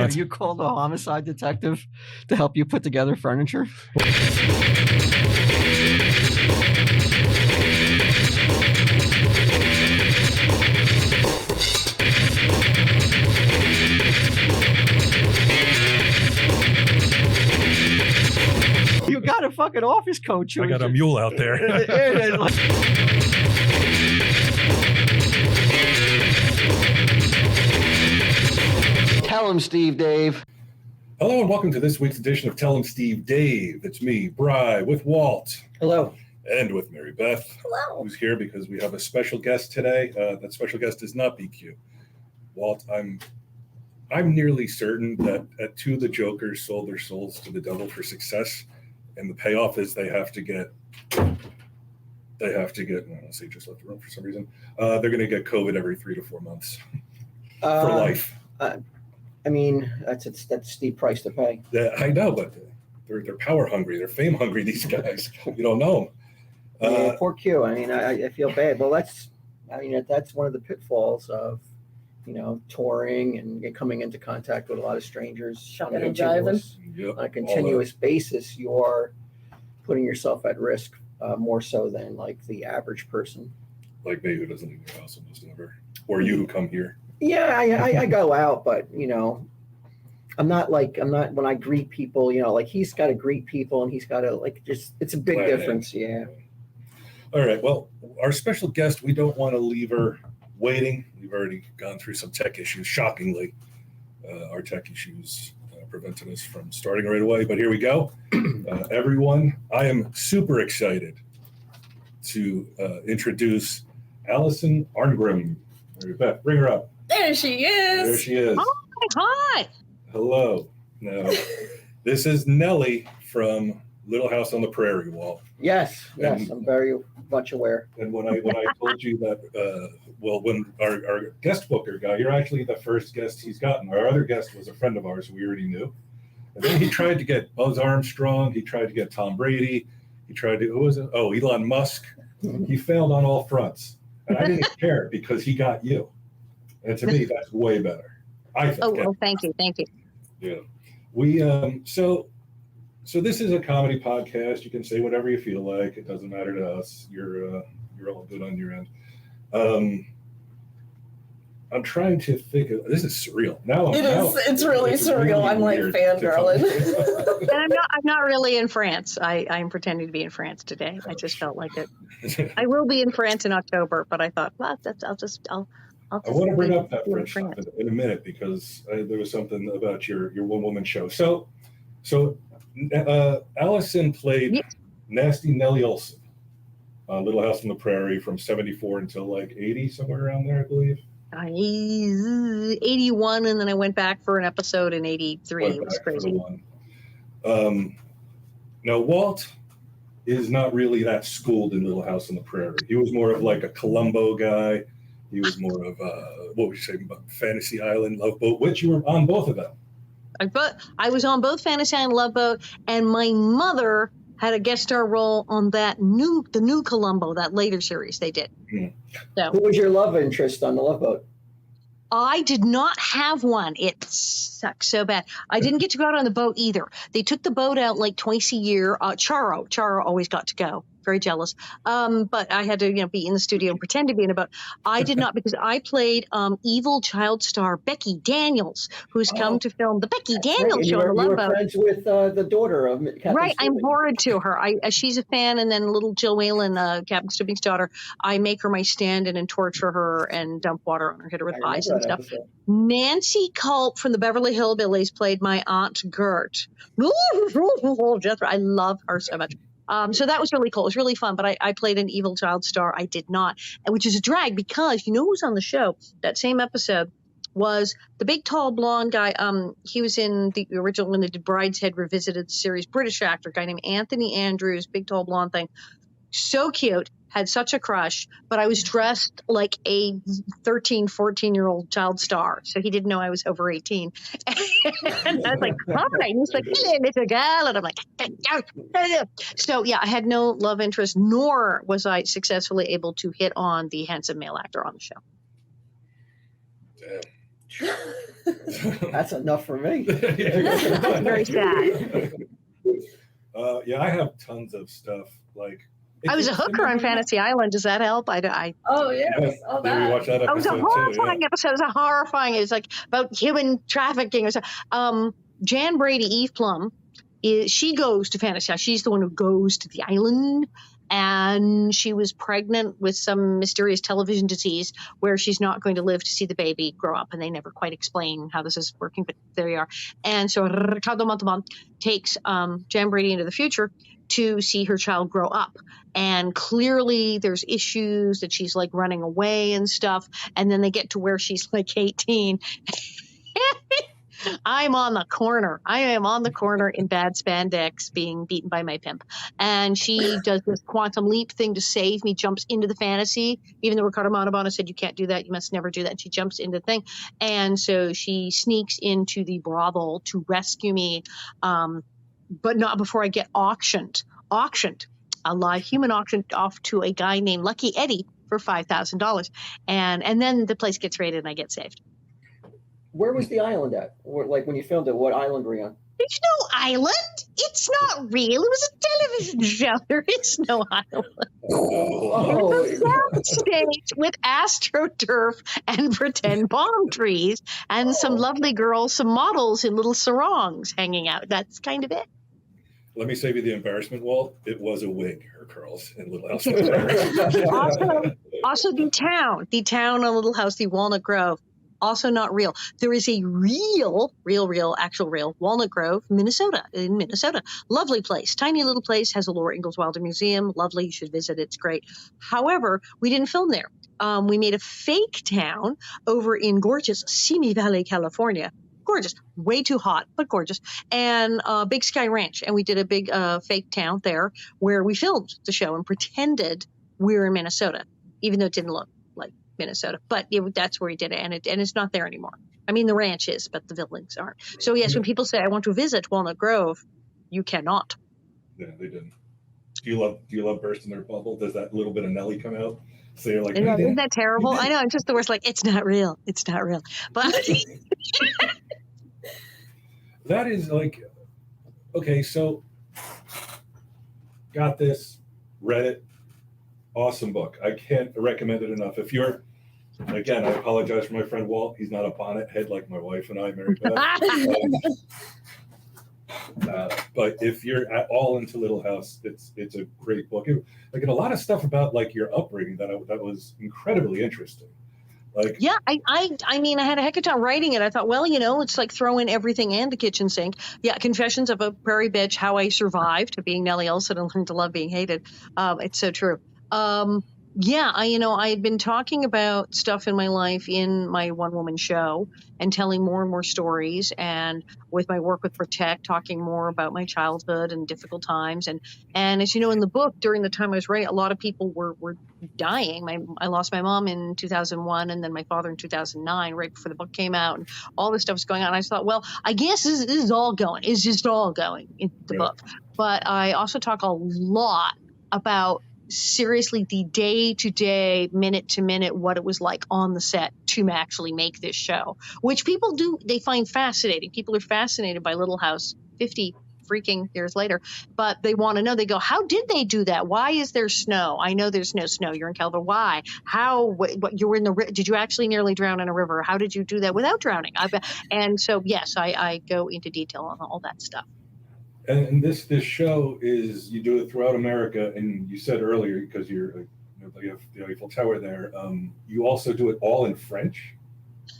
So you called a homicide detective to help you put together furniture? You got a fucking office coat. I got a mule out there. Tell him, Steve Dave. Hello and welcome to this week's edition of Tell him, Steve Dave. It's me, Bri, with Walt. Hello. And with Maribeth. Hello. Who's here because we have a special guest today. That special guest is not BQ. Walt, I'm nearly certain that two of the Jokers sold their souls to the devil for success. And the payoff is they have to get, I don't say just left the room for some reason. They're going to get COVID every 3 to 4 months for life. I mean, that's a steep price to pay. Yeah, I know, but they're power hungry. They're fame hungry, these guys. You don't know them. Poor Q. I mean, I feel bad. Well, that's one of the pitfalls of, touring and coming into contact with a lot of strangers on a continuous basis. You're putting yourself at risk more so than like the average person. Like me, who doesn't leave their house almost ever, or you who come here. Yeah, I go out, but I'm not when I greet people. Like he's got to greet people, and he's got to it's a big difference. Yeah. All right. Well, our special guest, we don't want to leave her waiting. We've already gone through some tech issues. Shockingly, our tech issues prevented us from starting right away. But here we go. Everyone, I am super excited to introduce Alison Arngrim. Beth, bring her up. There she is. There she is. Hi. Hello. Now, this is Nellie from Little House on the Prairie, Walt. Yes, I'm very much aware. And when I told you that, when our guest booker guy, you're actually the first guest he's gotten. Our other guest was a friend of ours we already knew. And then he tried to get Buzz Armstrong. He tried to get Tom Brady. He tried to, who was it? Oh, Elon Musk. He failed on all fronts. And I didn't care because he got you. And to me, that's way better. I think. Oh, thank you. Yeah. We so this is a comedy podcast. You can say whatever you feel like. It doesn't matter to us. You're all good on your end. I'm trying to think of, this is surreal. It's really surreal. Really I'm like fangirling. And I'm not really in France. I'm pretending to be in France today. I just felt like it. I will be in France in October, but I thought, well, I want to bring up that French stuff in a minute because there was something about your one-woman show. So Alison played Nasty Nellie Olson on Little House on the Prairie from 74 until like 80, somewhere around there, I believe. 81, and then I went back for an episode in 83. It was crazy. Now, Walt is not really that schooled in Little House on the Prairie. He was more of like a Columbo guy. He was more of what would you say, Fantasy Island, Love Boat, which you were on both of them. I was on both Fantasy Island, Love Boat, and my mother had a guest star role on the new Columbo, that later series they did. Mm. So, who was your love interest on the Love Boat? I did not have one. It sucks so bad. I didn't get to go out on the boat either. They took the boat out like twice a year. Charo always got to go. Very jealous. But I had to, be in the studio and pretend to be in a boat. I did not, because I played evil child star Becky Daniels, who's come to film the Becky Daniels show on the Love Boat. You were friends with the daughter of Captain Right, Stubing. I'm horrid to her. She's a fan, and then little Jill Whalen, Captain Stubing's daughter, I make her my stand-in and torture her and dump water on her, hit her with pies and stuff. Episode. Nancy Culp from the Beverly Hillbillies played my Aunt Gert. I love her so much. So that was really cool. It was really fun, but I played an evil child star. I did not, which is a drag because you know who's on the show? That same episode was the big, tall, blonde guy. He was in the original when they did Brideshead Revisited series, British actor, guy named Anthony Andrews, big, tall, blonde thing. So cute, had such a crush, but I was dressed like a 13, 14-year-old child star. So he didn't know I was over 18. And I was like, hi. And he's like, hello, little girl. And I'm like, so yeah, I had no love interest, nor was I successfully able to hit on the handsome male actor on the show. That's enough for me. Very sad. Yeah, I have tons of stuff. Like I was a hooker on Fantasy Island. Does that help? Oh yes. Oh, Did we watch that episode? It was a horrifying episode. It was a horrifying. It was like about human trafficking or something. Jan Brady, Eve Plum, she goes to Fantasy Island. She's the one who goes to the island. And she was pregnant with some mysterious television disease where she's not going to live to see the baby grow up. And they never quite explain how this is working, but there you are. And so Ricardo Montalban takes Jan Brady into the future to see her child grow up. And clearly there's issues that she's like running away and stuff. And then they get to where she's like 18. I'm on the corner. I am on the corner in bad spandex being beaten by my pimp. And she does this quantum leap thing to save me, jumps into the fantasy, even though Ricardo Montalban said, you can't do that. You must never do that. And she jumps into the thing. And so she sneaks into the brothel to rescue me, but not before I get auctioned, a live human auctioned off to a guy named Lucky Eddie for $5,000. And then the place gets raided and I get saved. Where was the island at? Like when you filmed it, what island were you on? There's no island. It's not real. It was a television show. There is no island. Oh. It's a soundstage with astroturf and pretend palm trees and some lovely girls, some models in little sarongs hanging out. That's kind of it. Let me save you the embarrassment, Walt. It was a wig, her curls in Little House. Also the town on Little House, the Walnut Grove. Also not real. There is a real Walnut Grove, Minnesota, in Minnesota. Lovely place. Tiny little place, has a Laura Ingalls Wilder Museum. Lovely. You should visit. It's great. However, we didn't film there. We made a fake town over in gorgeous Simi Valley, California. Gorgeous. Way too hot, but gorgeous. And Big Sky Ranch. And we did a big fake town there where we filmed the show and pretended we were in Minnesota, even though it didn't look like Minnesota, but that's where he did it, and it's not there anymore. I mean, the ranch is, but the villains aren't. So yes, when people say I want to visit Walnut Grove, you cannot. Yeah, they didn't. Do you love Burst in Their Bubble? Does that little bit of Nellie come out? So you're like, isn't that terrible? I know. I'm just the worst. Like, it's not real. It's not real. But that is like, okay, so got this, read it, awesome book. I can't recommend it enough. If you're, again, I apologize for my friend Walt. He's not a Bonnet head like my wife and I, Maribeth. But if you're at all into Little House, it's a great book. Like, and a lot of stuff about like your upbringing that was incredibly interesting. Like, yeah, I mean, I had a heck of a time writing it. I thought, well, it's like throw in everything and the kitchen sink. Yeah, Confessions of a Prairie Bitch: How I Survived Being Nellie Olson and Learned to Love Being Hated. It's so true. Yeah, I had been talking about stuff in my life in my one-woman show and telling more and more stories, and with my work with Protect, talking more about my childhood and difficult times. And as you know, in the book, during the time I was writing, a lot of people were dying. I lost my mom in 2001 and then my father in 2009, right before the book came out, and all this stuff was going on. I thought, well, I guess this is all going. It's just all going in the book. But I also talk a lot about seriously the day-to-day, minute-to-minute, what it was like on the set to actually make this show, which people do, they find fascinating. People are fascinated by Little House 50 freaking years later, but they want to know, they go, how did they do that? Why is there snow? I know there's no snow. You're in California. Why? How? What you were in did you actually nearly drown in a river? How did you do that without drowning? And so, yes, I go into detail on all that stuff. And this show is, you do it throughout America, and you said earlier, because you have the Eiffel Tower there, you also do it all in French?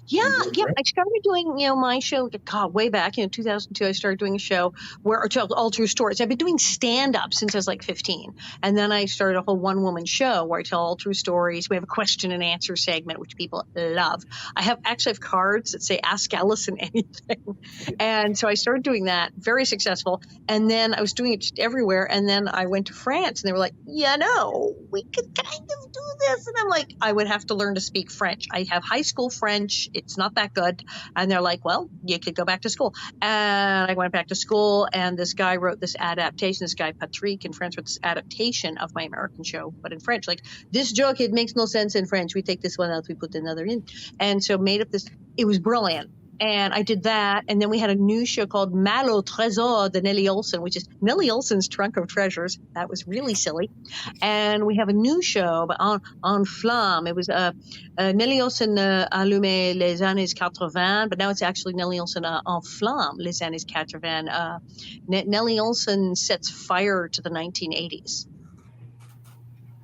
Yeah. I started doing, my show, God, way back in 2002. I started doing a show where I tell all true stories. I've been doing stand-up since I was like 15, and then I started a whole one-woman show where I tell all true stories. We have a question and answer segment, which people love. I have cards that say "Ask Alison anything," and so I started doing that. Very successful, and then I was doing it just everywhere. And then I went to France, and they were like, we could kind of do this, and I'm like, I would have to learn to speak French. I have high school French. It's not that good. And they're like, well, you could go back to school. And I went back to school, and this guy wrote this adaptation, this guy Patrick in France wrote this adaptation of my American show, but in French. Like, this joke, it makes no sense in French. We take this one out, we put another in. And so made up this, it was brilliant. And I did that. And then we had a new show called Mal au Trésor de Nellie Olson, which is Nellie Olson's Trunk of Treasures. That was really silly. And we have a new show en flamme. It was Nellie Olson allumé les années 80, but now it's actually Nellie Olson en flamme les années 80. Nellie Olson sets fire to the 1980s.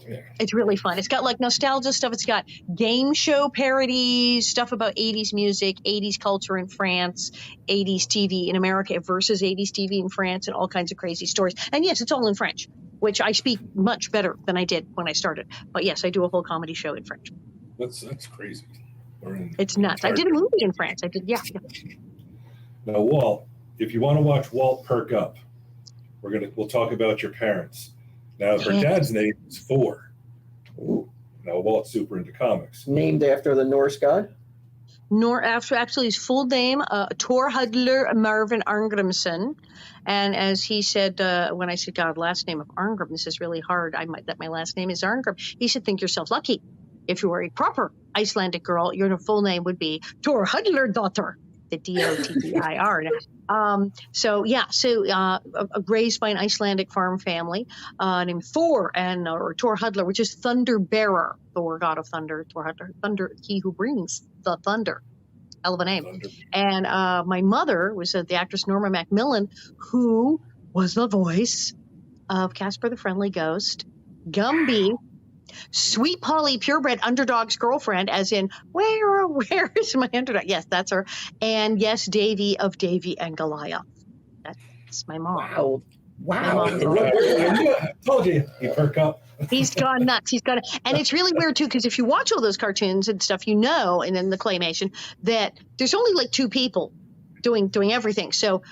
Yeah. It's really fun. It's got like nostalgia stuff. It's got game show parodies, stuff about 80s music, 80s culture in France, 80s TV in America versus 80s TV in France, and all kinds of crazy stories. And yes, it's all in French, which I speak much better than I did when I started. But yes, I do a whole comedy show in French. That's crazy. It's nuts. I did a movie in France. I did, yeah. Now, Walt, if you want to watch Walt perk up, we'll talk about your parents. Now, her dad's name is Thor. Ooh. Now, Walt's super into comics. Named after the Norse god? Actually, his full name, Thor Hudler Marvin Arngrimson. And as he said, when I said, God, last name of Arngrim, this is really hard. That my last name is Arngrim. He said, think yourself lucky. If you were a proper Icelandic girl, your full name would be Thor Hudler Daughter. The Dottir. Raised by an Icelandic farm family named Thor or Thor Hudler, which is thunder bearer, Thor, god of thunder, Thor Hudler, thunder, he who brings the thunder. Hell of a name. Thunder. And my mother was the actress Norma Macmillan, who was the voice of Casper the Friendly Ghost, Gumby, Sweet Polly, purebred underdog's girlfriend, as in, where is my underdog? Yes, that's her. And yes, Davy of Davy and Goliath. That's my mom. Wow. Told you, you perk up. He's gone nuts. And it's really weird too, because if you watch all those cartoons and stuff, and then the claymation, that there's only like two people doing everything. So,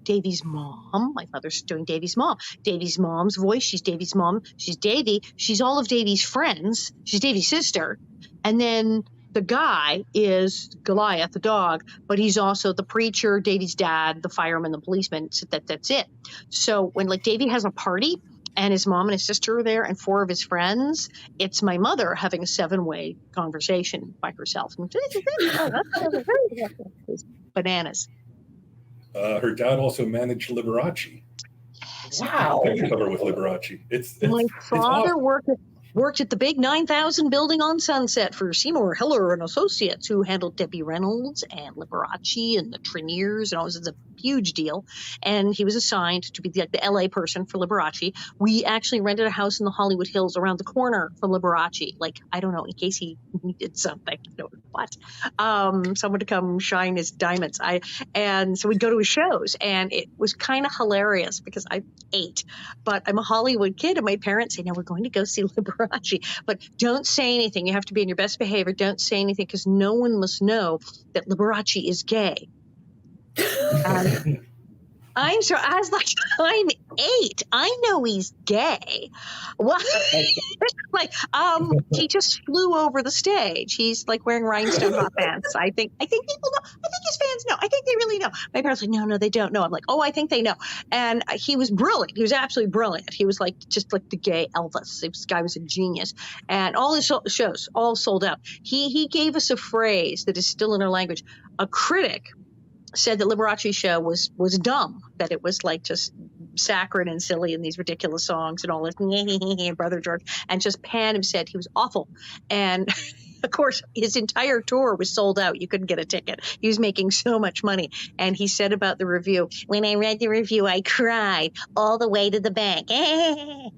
Davy's mom, my mother's doing Davy's mom. Davy's mom's voice, she's Davy's mom. She's Davy. She's all of Davy's friends. She's Davy's sister. And then the guy is Goliath, the dog, but he's also the preacher, Davy's dad, the fireman, the policeman. So that's it. So when like Davy has a party and his mom and his sister are there and four of his friends, it's my mother having a 7-way conversation by herself. Bananas. Her dad also managed Liberace. Wow. I cover with Liberace. My father worked at the big 9,000 building on Sunset for Seymour Heller and Associates, who handled Debbie Reynolds and Liberace and the Treniers, and all this. It's a huge deal. And he was assigned to be the LA person for Liberace. We actually rented a house in the Hollywood Hills around the corner from Liberace. Like, I don't know, in case he needed something. Someone to come shine his diamonds. And so we'd go to his shows, and it was kind of hilarious because I'm 8, but I'm a Hollywood kid, and my parents say, "Now we're going to go see Liberace, but don't say anything. You have to be in your best behavior. Don't say anything because no one must know that Liberace is gay." I'm sorry. I was like, I'm 8. I know he's gay. What? He just flew over the stage. He's like wearing rhinestone hot pants. I think people know. I think his fans know. I think they really know. My parents are like, no, they don't know. I'm like, I think they know. And he was brilliant. He was absolutely brilliant. He was like just like the gay Elvis. This guy was a genius. And all his shows all sold out. He gave us a phrase that is still in our language. A critic said that Liberace's show was dumb, that it was like just saccharine and silly and these ridiculous songs and all this, Brother George, and just panned him, said he was awful. And of course, his entire tour was sold out. You couldn't get a ticket. He was making so much money. And he said about the review, when I read the review, I cried all the way to the bank. I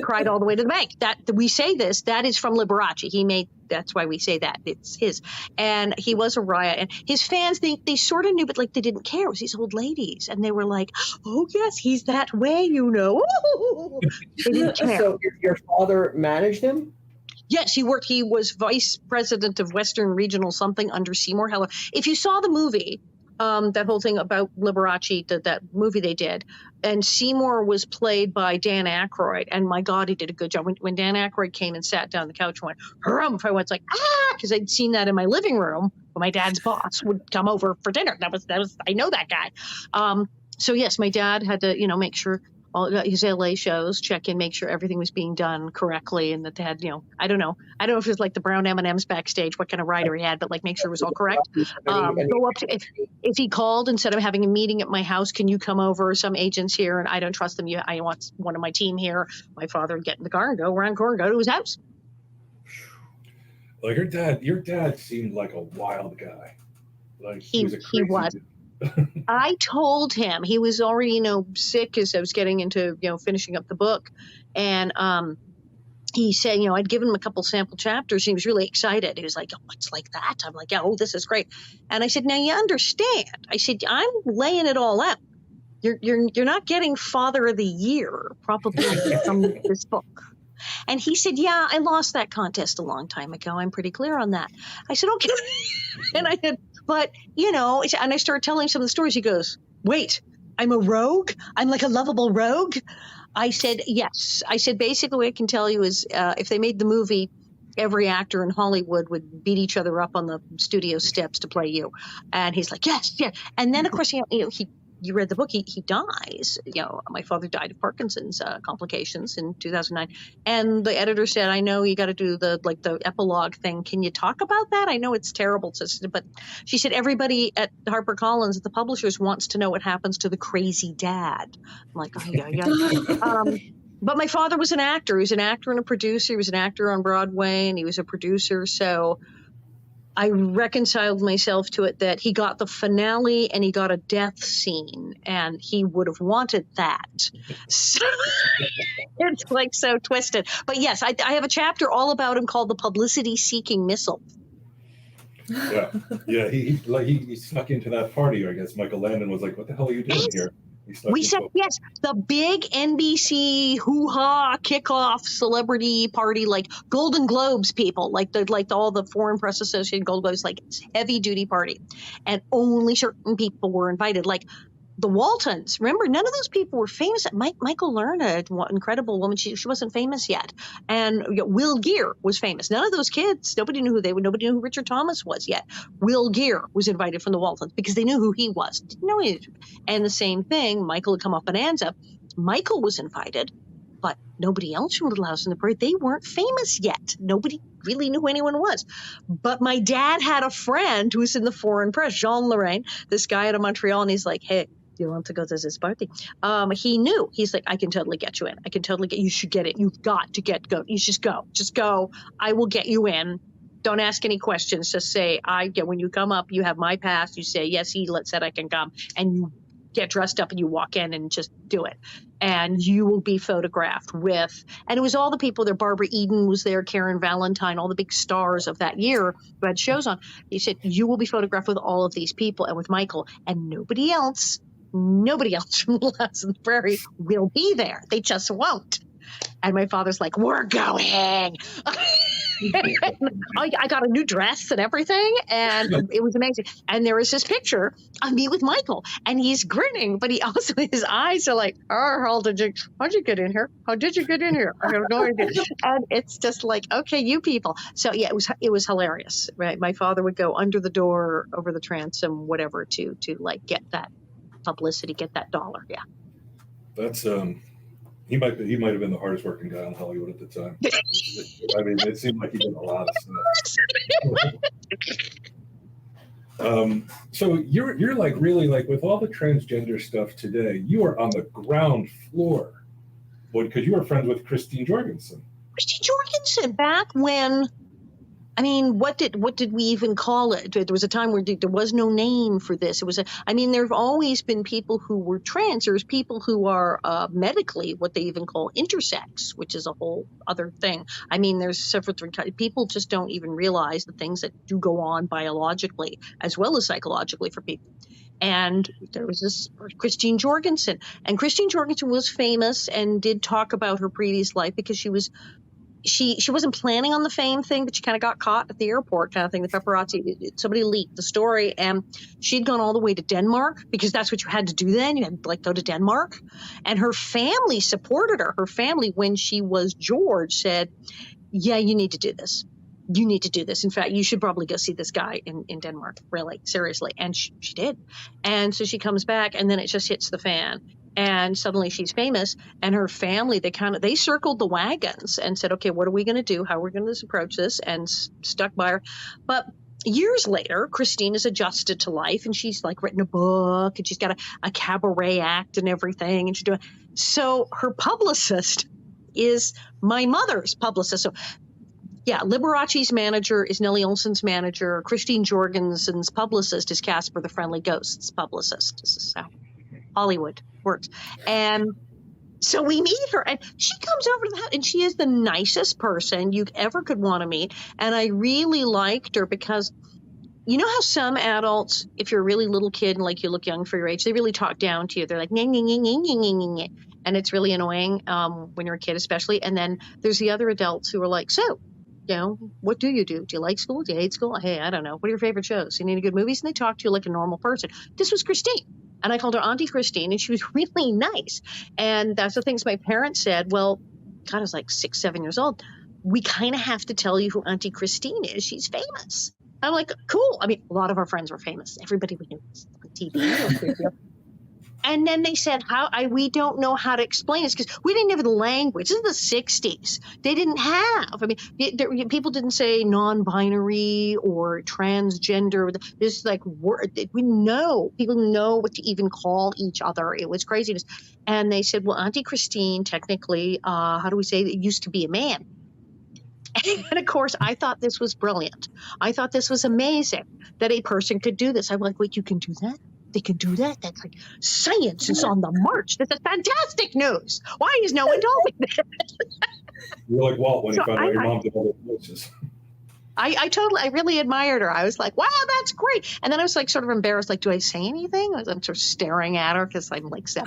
cried all the way to the bank. We say this, that is from Liberace. That's why we say that. It's his. And he was a riot. And his fans, they sort of knew, but like they didn't care. It was these old ladies. And they were like, oh, yes, he's that way, They didn't care. So your father managed him? Yes, he worked. He was vice president of Western Regional something under Seymour Heller. If you saw the movie, that whole thing about Liberace, that movie they did, and Seymour was played by Dan Aykroyd, and my God, he did a good job. When Dan Aykroyd came and sat down on the couch and went, harumph, I went like, because I'd seen that in my living room when my dad's boss would come over for dinner. That was I know that guy. So yes, my dad had to, make sure all his LA shows, check in, make sure everything was being done correctly, and that they had, I don't know if it was like the brown M&Ms backstage, what kind of rider he had, but like make sure it was all correct. Go up to, if he called and said, I'm having a meeting at my house, can you come over? Some agents here, and I don't trust them. I want one of my team here. My father would get in the car and go around the corner, go to his house. Like your dad seemed like a wild guy. Like he was. I told him he was already, sick as I was getting into, finishing up the book. And he said, I'd given him a couple sample chapters. And he was really excited. He was like, oh, it's like that. I'm like, yeah, oh, this is great. And I said, now you understand. I said, I'm laying it all out. You're not getting Father of the Year probably from this book. And he said, yeah, I lost that contest a long time ago. I'm pretty clear on that. I said, okay. And I said, but, and I started telling some of the stories. He goes, wait, I'm a rogue? I'm like a lovable rogue? I said, yes. I said, basically what I can tell you is if they made the movie, every actor in Hollywood would beat each other up on the studio steps to play you. And he's like, yes, yeah. And then, of course, you read the book, he dies. My father died of Parkinson's complications in 2009. And the editor said, I know you got to do the epilogue thing. Can you talk about that? I know it's terrible. But she said, everybody at HarperCollins, at the publishers, wants to know what happens to the crazy dad. I'm like, oh, yeah. But my father was an actor. He was an actor and a producer. He was an actor on Broadway, and he was a producer. So I reconciled myself to it that he got the finale and he got a death scene, and he would have wanted that. So it's like so twisted. But yes, I have a chapter all about him called The Publicity-Seeking Missile. Yeah. He snuck into that party. I guess Michael Landon was like, what the hell are you doing here? We said, yes, the big NBC hoo-ha kickoff celebrity party, like Golden Globes people, like all the Foreign Press Association Golden Globes, like it's heavy duty party. And only certain people were invited, like the Waltons. Remember, none of those people were famous. Michael Lerner, an incredible woman, she wasn't famous yet. And Will Geer was famous. None of those kids, nobody knew who they were. Nobody knew who Richard Thomas was yet. Will Geer was invited from the Waltons because they knew who he was. Didn't know he. And the same thing, Michael had come off Bonanza. Michael was invited, but nobody else from Little House on the Prairie. They weren't famous yet. Nobody really knew who anyone was. But my dad had a friend who was in the Foreign Press, Jean Lorraine, this guy out of Montreal, and he's like, hey, you want to go to this party? He knew. He's like, I can totally get you in. I can totally get you. Should get it. You've got to go. You just go. Just go. I will get you in. Don't ask any questions. Just say, when you come up, you have my pass. You say, yes, he said I can come. And you get dressed up and you walk in and just do it. And you will be photographed with, and it was all the people there. Barbara Eden was there, Karen Valentine, all the big stars of that year who had shows on. He said, you will be photographed with all of these people and with Michael, and nobody else from Little House on the Prairie will be there. They just won't. And my father's like, we're going. I got a new dress and everything, and it was amazing. And there is this picture of me with Michael, and he's grinning, but he also, his eyes are like, how'd you get in here? How did you get in here? I have no idea. And it's just like, okay, you people. So yeah, it was hilarious, right? My father would go under the door, over the transom, whatever, to like get that publicity, get that dollar. Yeah. That's he might have been the hardest working guy in Hollywood at the time. I mean, it seemed like he did a lot of stuff. So you're like really like with all the transgender stuff today, you are on the ground floor. Because you were friends with Christine Jorgensen. Christine Jorgensen, back when, I mean, what did we even call it? There was a time where there was no name for this. There have always been people who were trans. There's people who are medically what they even call intersex, which is a whole other thing. I mean, there's several people just don't even realize the things that do go on biologically as well as psychologically for people. And there was this Christine Jorgensen, and Christine Jorgensen was famous and did talk about her previous life because she wasn't planning on the fame thing, but she kind of got caught at the airport kind of thing. The paparazzi, somebody leaked the story, and she'd gone all the way to Denmark because that's what you had to do then. You had to go to Denmark, and her family supported her. Her family, when she was George, said, yeah, you need to do this. You need to do this. In fact, you should probably go see this guy in Denmark, really, seriously. And she did. And so she comes back, and then it just hits the fan. And suddenly she's famous, and her family, they circled the wagons and said, okay, what are we going to do? How are we going to approach this? And stuck by her. But years later, Christine is adjusted to life, and she's like written a book, and she's got a cabaret act and everything. And she's doing, so her publicist is my mother's publicist. So yeah, Liberace's manager is Nellie Olson's manager. Christine Jorgensen's publicist is Casper the Friendly Ghost's publicist. This is how Hollywood works. And so we meet her, and she comes over to the house, and she is the nicest person you ever could want to meet. And I really liked her because you know how some adults, if you're a really little kid and like you look young for your age, they really talk down to you. They're like, and it's really annoying when you're a kid, especially. And then there's the other adults who are like, so, you know, what do you do? Do you like school? Do you hate school? Hey, I don't know. What are your favorite shows? You need any good movies? And they talk to you like a normal person. This was Christine. And I called her Auntie Christine, and she was really nice. And that's the things my parents said. Well, God, I was like 6, 7 years old. We kind of have to tell you who Auntie Christine is. She's famous. I'm like, cool. I mean, a lot of our friends were famous. Everybody we knew was on TV. And then they said, we don't know how to explain this because we didn't have the language. This is the 60s. They didn't have, I mean, people didn't say non-binary or transgender. This like word, people know what to even call each other. It was craziness. And they said, well, Auntie Christine, technically, how do we say it used to be a man? And of course, I thought this was brilliant. I thought this was amazing that a person could do this. I'm like, wait, you can do that? They can do that? That's like science is on the march. This is fantastic news. Why is no one telling me this? You're like Walt when he found out your mom did all the voices. I really admired her. I was like, wow, that's great. And then I was like sort of embarrassed. Like, do I say anything? I'm sort of staring at her because I'm like 7.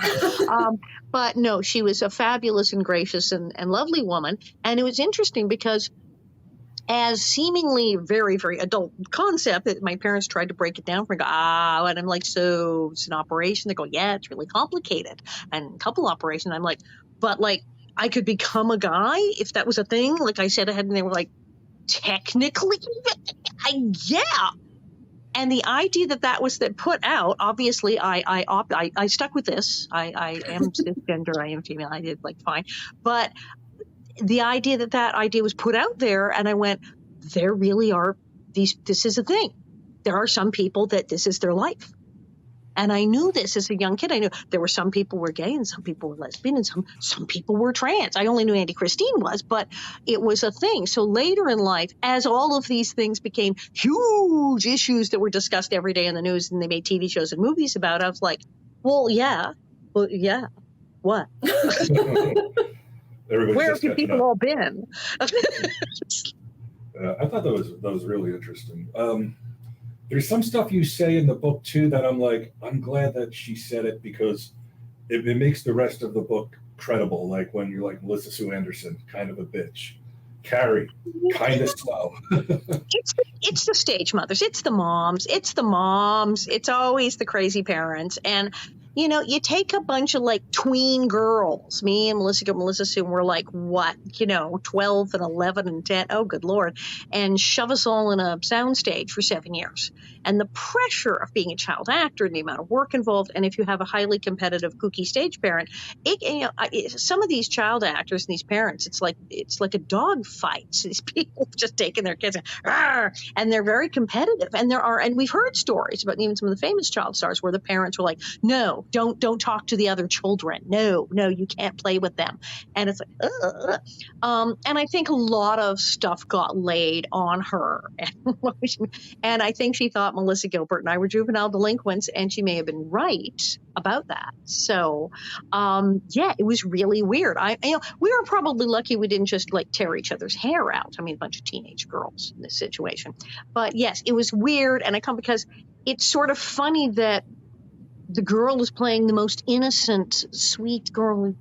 But no, she was a fabulous and gracious and lovely woman. And it was interesting because as seemingly very, very adult concept that my parents tried to break it down for me, and I'm like, so it's an operation? They go, yeah, it's really complicated. And couple operation. I'm like, but like I could become a guy if that was a thing. Like I said ahead, and they were like, technically, yeah. And the idea that was put out, obviously, I stuck with this. I am cisgender, I am female. I did like fine, but the idea that idea was put out there, and I went, there really are these. This is a thing. There are some people that this is their life. And I knew this as a young kid. I knew there were some people were gay and some people were lesbian and some people were trans. I only knew Auntie Christine was, but it was a thing. So later in life, as all of these things became huge issues that were discussed every day in the news and they made TV shows and movies about it, I was like, well, yeah, what? Where have you people all been? I thought that was really interesting. There's some stuff you say in the book too that I'm like, I'm glad that she said it because it makes the rest of the book credible. Like when you're like Melissa Sue Anderson, kind of a bitch. Carrie, kind of slow. It's the stage mothers. It's the moms. It's always the crazy parents. And you know, you take a bunch of like tween girls, me and Melissa Sue, and we're like, what, 12 and 11 and 10. Oh, good Lord. And shove us all in a soundstage for 7 years. And the pressure of being a child actor and the amount of work involved. And if you have a highly competitive, kooky stage parent, some of these child actors and these parents, it's like a dog fight. So these people just taking their kids and they're very competitive. And we've heard stories about even some of the famous child stars where the parents were like, no, don't talk to the other children. No, you can't play with them. And it's like, ugh. And I think a lot of stuff got laid on her. And I think she thought Melissa Gilbert and I were juvenile delinquents, and she may have been right about that. So, yeah, it was really weird. We were probably lucky we didn't just like tear each other's hair out. I mean, a bunch of teenage girls in this situation. But yes, it was weird. And I come because it's sort of funny that the girl who's playing the most innocent, sweet girl who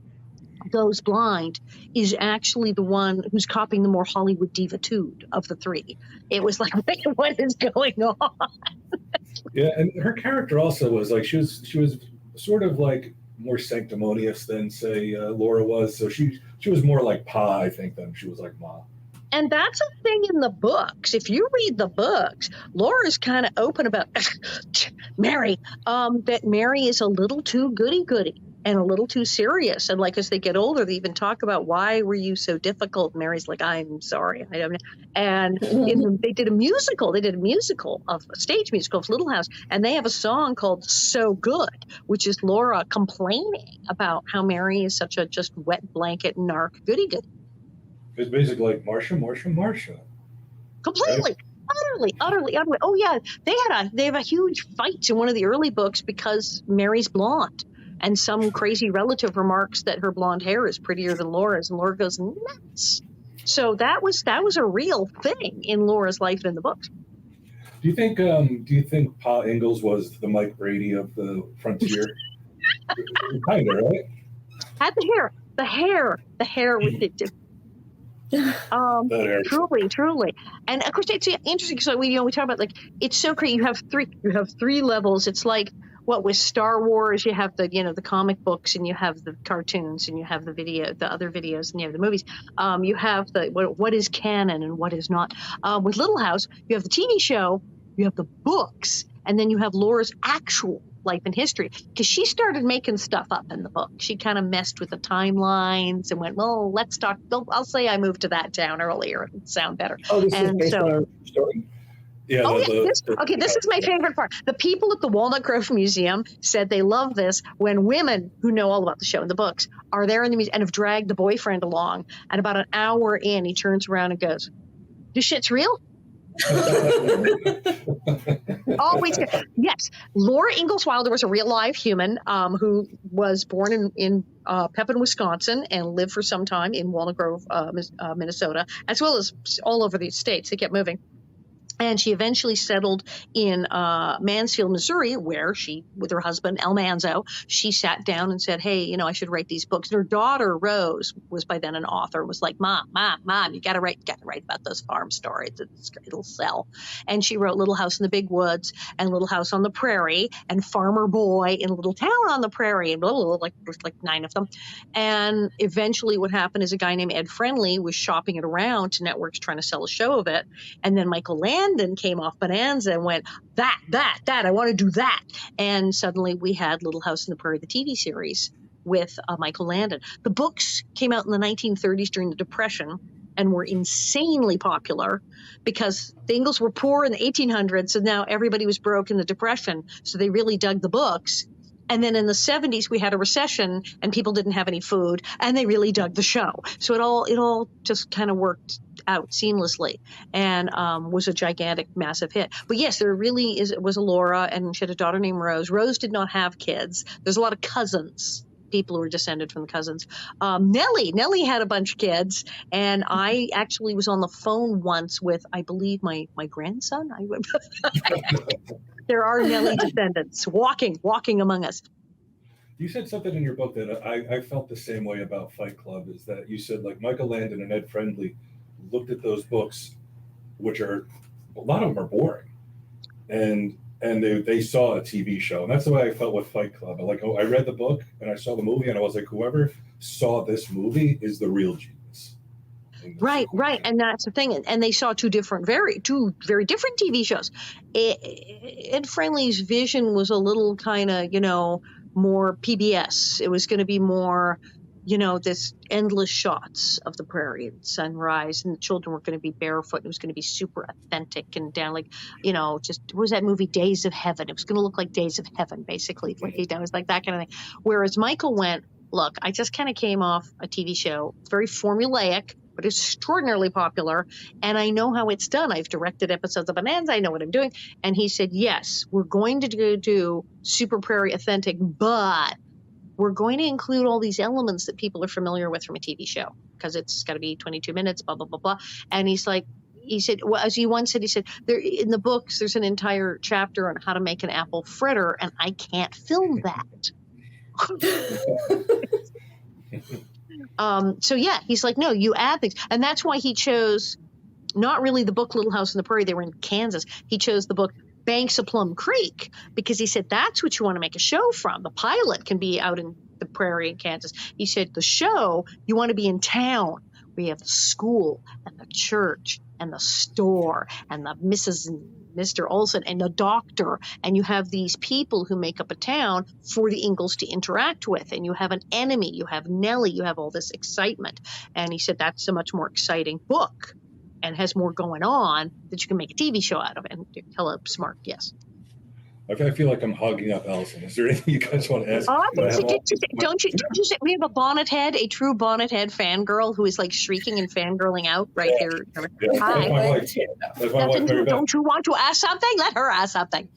goes blind is actually the one who's copying the more Hollywood diva-tude of the three. It was like, what is going on? Yeah, and her character also was like, she was sort of like more sanctimonious than, say, Laura was. So she was more like Pa, I think, than she was like Ma. And that's a thing in the books. If you read the books, Laura's kind of open about Mary, that Mary is a little too goody-goody. and a little too serious. And like as they get older, they even talk about, why were you so difficult? Mary's like, I'm sorry, I don't know. And they did a musical. They did a stage musical of Little House, and they have a song called "So Good," which is Laura complaining about how Mary is such a just wet blanket narc goody good. It's basically like Marcia. Completely. Right? Utterly. Oh yeah, they have a huge fight in one of the early books because Mary's blonde. And some crazy relative remarks that her blonde hair is prettier than Laura's, and Laura goes nuts. So that was a real thing in Laura's life in the books. Do you think Pa Ingalls was the Mike Brady of the frontier? Kind of, right? Had the hair with it. Truly. And of course it's interesting because we talk about, like, it's so great. You have three levels. It's like, what with Star Wars, you have the comic books, and you have the cartoons, and you have the other videos, and you have the movies. You have what is canon and what is not. With Little House, you have the TV show, you have the books, and then you have Laura's actual life and history, because she started making stuff up in the book. She kind of messed with the timelines and went, well, let's talk. I'll say I moved to that town earlier. It'd sound better. Oh, this is based on a story. Yeah. This is my favorite part. The people at the Walnut Grove Museum said they love this when women who know all about the show and the books are there in the museum and have dragged the boyfriend along. And about an hour in, he turns around and goes, "This shit's real?" Always. Yes. Laura Ingalls Wilder was a real live human who was born in Pepin, Wisconsin, and lived for some time in Walnut Grove, Minnesota, as well as all over the states. They kept moving. And she eventually settled in Mansfield, Missouri, where she, with her husband, El Manzo, she sat down and said, hey, I should write these books. And her daughter, Rose, was by then an author, was like, Mom, you got to write about those farm stories. It'll sell. And she wrote Little House in the Big Woods and Little House on the Prairie and Farmer Boy in Little Town on the Prairie, and blah, blah, blah, like 9 of them. And eventually what happened is a guy named Ed Friendly was shopping it around to networks trying to sell a show of it. And then Michael Landon came off Bonanza and went, that, I want to do that. And suddenly we had Little House in the Prairie, the TV series with Michael Landon. The books came out in the 1930s during the Depression and were insanely popular because the Ingalls were poor in the 1800s, so now everybody was broke in the Depression, so they really dug the books. And then in the 70s, we had a recession and people didn't have any food, and they really dug the show. So it all just kind of worked out seamlessly and was a gigantic, massive hit. But yes, there really was a Laura, and she had a daughter named Rose. Rose did not have kids. There's a lot of cousins, people who were descended from the cousins. Nellie had a bunch of kids, and I actually was on the phone once with, I believe, my grandson. There are Nellie descendants walking among us. You said something in your book that I felt the same way about Fight Club, is that you said, like, Michael Landon and Ed Friendly looked at those books, which are, a lot of them are boring, and they saw a TV show. And that's the way I felt with Fight Club. I read the book and I saw the movie, and I was like, whoever saw this movie is the real genius. Right. And that's the thing. And they saw two very different TV shows. Ed Friendly's vision was a little kind of, more PBS. It was going to be more, this endless shots of the prairie and sunrise, and the children were going to be barefoot. And it was going to be super authentic and down, like, just, what was that movie, Days of Heaven? It was going to look like Days of Heaven, basically. It was like that kind of thing. Whereas Michael went, look, I just kind of came off a TV show. It's very formulaic, but it's extraordinarily popular, and I know how it's done. I've directed episodes of Bonanza. I know what I'm doing. And he said, yes, we're going to do super prairie authentic, but we're going to include all these elements that people are familiar with from a TV show, because it's got to be 22 minutes, blah, blah, blah, blah. And he said, well, as he once said, he said, there in the books, there's an entire chapter on how to make an apple fritter, and I can't film that. So yeah, he's like, no, you add things. And that's why he chose not really the book Little House in the Prairie. They were in Kansas. He chose the book Banks of Plum Creek, because he said that's what you want to make a show from. The pilot can be out in the prairie in Kansas. He said the show, you want to be in town, where you have the school and the church and the store and the Mrs. Mr. Olson and the doctor, and you have these people who make up a town for the Ingalls to interact with, and you have an enemy, you have Nellie, you have all this excitement. And he said that's a much more exciting book and has more going on that you can make a TV show out of. And hello, smart, yes. I feel like I'm hogging up Alison. Is there anything you guys want to ask? Don't you say we have a Bonnet Head, a true Bonnet Head fangirl who is like shrieking and fangirling out right here. Yeah, hi. That's my wife, Maribeth. Don't you want to ask something? Let her ask something.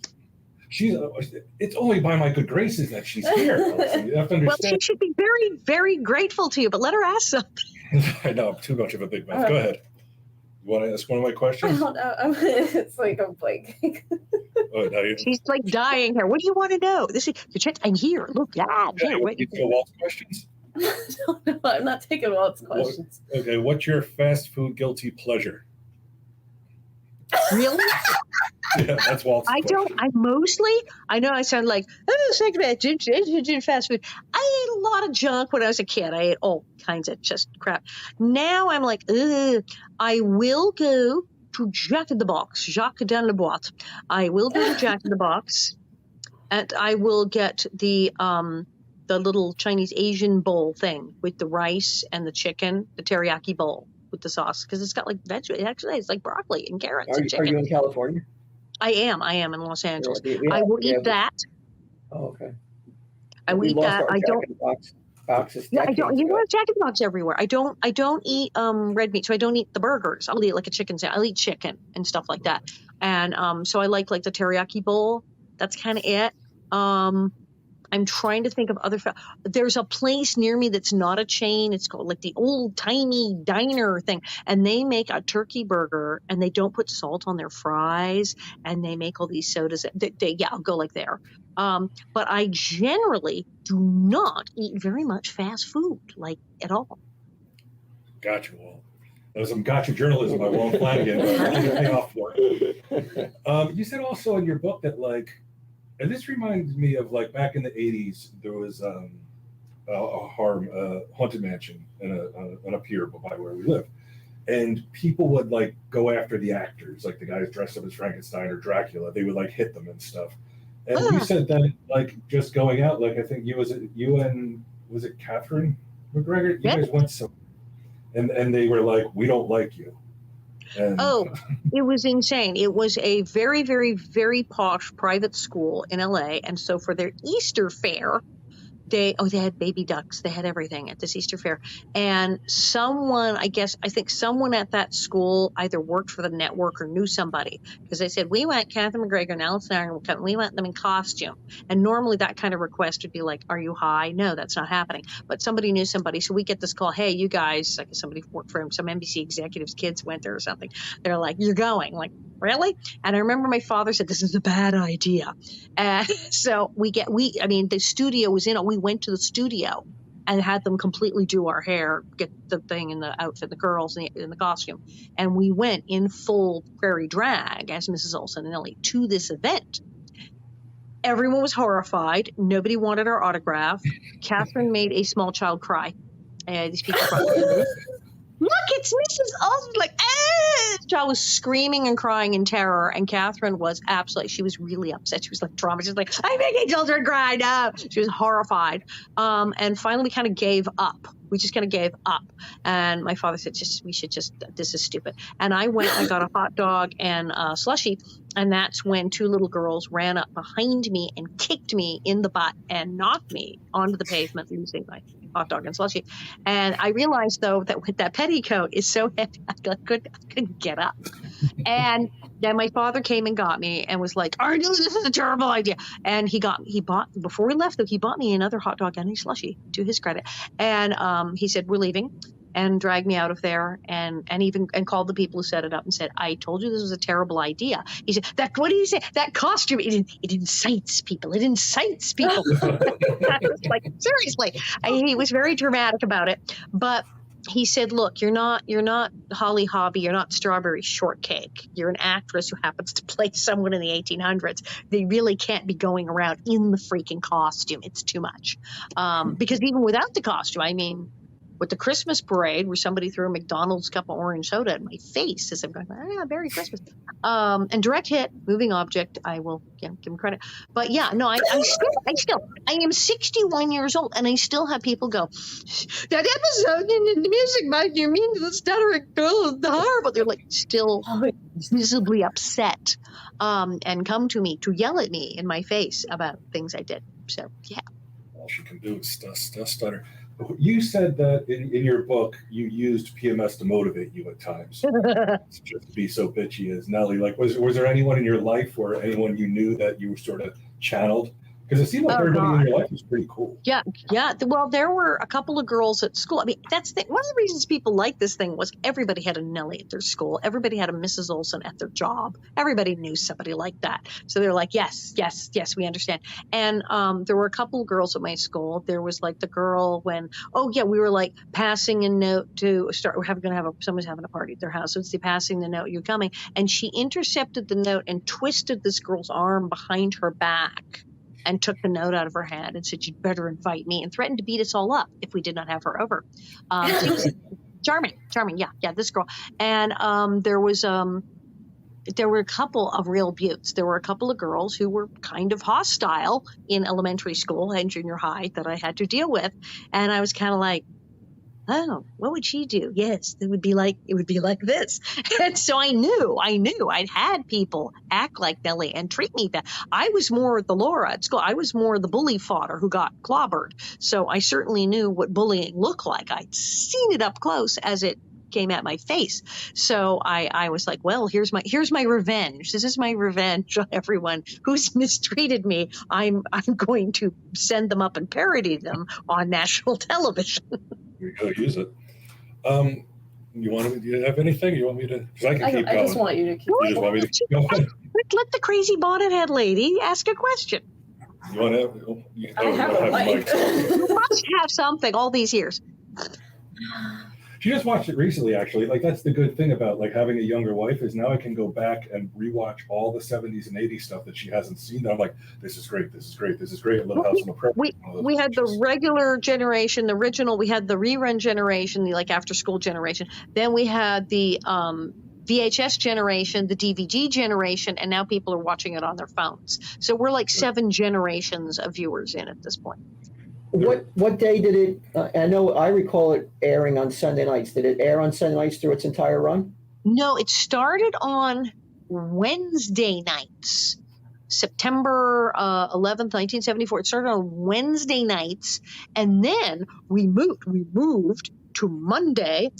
It's only by my good graces that she's here. Alison. You have to understand. Well, she should be very, very grateful to you, but let her ask something. I know, I'm too much of a big mouth. Go ahead. You want to ask one of my questions? I don't know. It's like I'm blanking. She's like dying here. What do you want to know? This is I'm here. Look, yeah. You go Walt's questions? No, I'm not taking Walt's questions. Okay, what's your fast food guilty pleasure? Really? Yeah, that's Walt's question. I know I sound like, think about fast food. I ate a lot of junk when I was a kid. I ate all kinds of just crap. Now I'm like, I will go to Jack in the Box, Jacques dans la boîte. I will go to Jack in the Box, and I will get the little Chinese Asian bowl thing with the rice and the chicken, the teriyaki bowl with the sauce, because it's got like vegetables. Actually, it's like broccoli and carrots and chicken. Are you in California? I am in Los Angeles. I will eat that. Oh, okay. I will eat that. I don't. Boxes. Yeah, I don't. You have Jack in the Box everywhere. I don't eat red meat, so I don't eat the burgers. I'll eat like a chicken sandwich. I'll eat chicken and stuff like that. And so I like the teriyaki bowl. That's kind of it. I'm trying to think of other. There's a place near me that's not a chain. It's called like the Old Timey Diner thing, and they make a turkey burger, and they don't put salt on their fries, and they make all these sodas. I'll go like there. But I generally do not eat very much fast food, like at all. Gotcha, Walt. That was some gotcha journalism by Walt Flanagan. Pay off for it. You said also in your book that and this reminds me of back in the 80s, there was a haunted mansion in a pier by where we live. And people would go after the actors, like the guys dressed up as Frankenstein or Dracula. They would hit them and stuff. And you said that just going out, I think you and was it Catherine McGregor? You guys went somewhere. And they were like, we don't like you. And it was insane. It was a very, very, very posh private school in LA. And so for their Easter fair, they had baby ducks. They had everything at this Easter fair. And I think someone at that school either worked for the network or knew somebody, because they said, we want Catherine McGregor and Alison Arngrim. We want them in costume. And normally that kind of request would be like, are you high? No, that's not happening. But somebody knew somebody. So we get this call, hey, you guys, somebody worked for him, some NBC executives' kids went there or something. They're like, you're going. Like, really? And I remember my father said, this is a bad idea. And so the studio was in it. We went to the studio and had them completely do our hair, get the thing in the outfit, the girls in the costume. And we went in full Prairie drag as Mrs. Olson and Nellie to this event. Everyone was horrified. Nobody wanted our autograph. Catherine made a small child cry. These people cried. Look, it's Mrs. Olson. The child was screaming and crying in terror. And Catherine was she was really upset. She was traumatized. She was like, I'm making children cry now. She was horrified. And finally we kind of gave up. We just kind of gave up. And my father said, this is stupid. And I got a hot dog and a slushie. And that's when two little girls ran up behind me and kicked me in the butt and knocked me onto the pavement using my hot dog and slushie. And I realized, though, that with that petticoat is so heavy, I couldn't get up. And then my father came and got me and was like, "Arnie, this is a terrible idea." And before we left, though, he bought me another hot dog and a slushie, to his credit. And he said, "We're leaving," and dragged me out of there and called the people who set it up and said, "I told you this was a terrible idea." He said, what did he say? That costume, it incites people. It incites people. I was like, seriously. He was very dramatic about it. But he said, look, you're not Holly Hobbie. You're not Strawberry Shortcake. You're an actress who happens to play someone in the 1800s. They really can't be going around in the freaking costume. It's too much. Because even without the costume, with the Christmas parade where somebody threw a McDonald's cup of orange soda in my face as I'm going, Merry Christmas. And direct hit, moving object, I will give him credit. But yeah, no, I am 61 years old and I still have people go, that episode in the music might you mean the stuttering girl is horrible. They're like still visibly upset and come to me to yell at me in my face about things I did. So yeah. All she can do is stutter. You said that in your book you used PMS to motivate you at times. Just to be so bitchy as Nellie. Like, was there anyone in your life or anyone you knew that you were sort of channeled? Because it seemed like everybody in your life was pretty cool. Yeah. Well, there were a couple of girls at school. I mean, that's one of the reasons people liked this thing was everybody had a Nellie at their school. Everybody had a Mrs. Olson at their job. Everybody knew somebody like that. So they were like, yes, we understand. And there were a couple of girls at my school. There was like the girl when, we were like passing a note to start. Someone's having a party at their house. So it's passing the note, you're coming. And she intercepted the note and twisted this girl's arm behind her back and took the note out of her hand and said, you'd better invite me, and threatened to beat us all up if we did not have her over. Charming. Yeah, this girl. And there were a couple of real buttes. There were a couple of girls who were kind of hostile in elementary school and junior high that I had to deal with. And I was kind of like, oh, what would she do? Yes, it would be like this. And so I knew I'd had people act like Nellie and treat me bad. I was more the Laura at school. I was more the bully fodder who got clobbered. So I certainly knew what bullying looked like. I'd seen it up close as it came at my face. So I was like, well, here's my revenge. This is my revenge on everyone who's mistreated me. I'm going to send them up and parody them on national television. You go use it. Do you have anything? You want me to? Because I can keep going. I just want you to keep going. You just want me to keep going? Let the crazy bonnet head lady ask a question. You want to? I have a mic. You must have something all these years. She just watched it recently, actually. Like, that's the good thing about like having a younger wife is now I can go back and rewatch all the 70s and 80s stuff that she hasn't seen. And I'm like, this is great. A Little House on the Prairie. We had the regular generation, the original. We had the rerun generation, the like after school generation. Then we had the VHS generation, the DVD generation, and now people are watching it on their phones. So we're like 7 generations of viewers in at this point. What day did it? I recall it airing on Sunday nights. Did it air on Sunday nights through its entire run? No, it started on Wednesday nights. September 11th, 1974. It started on Wednesday nights, and then we moved to Monday,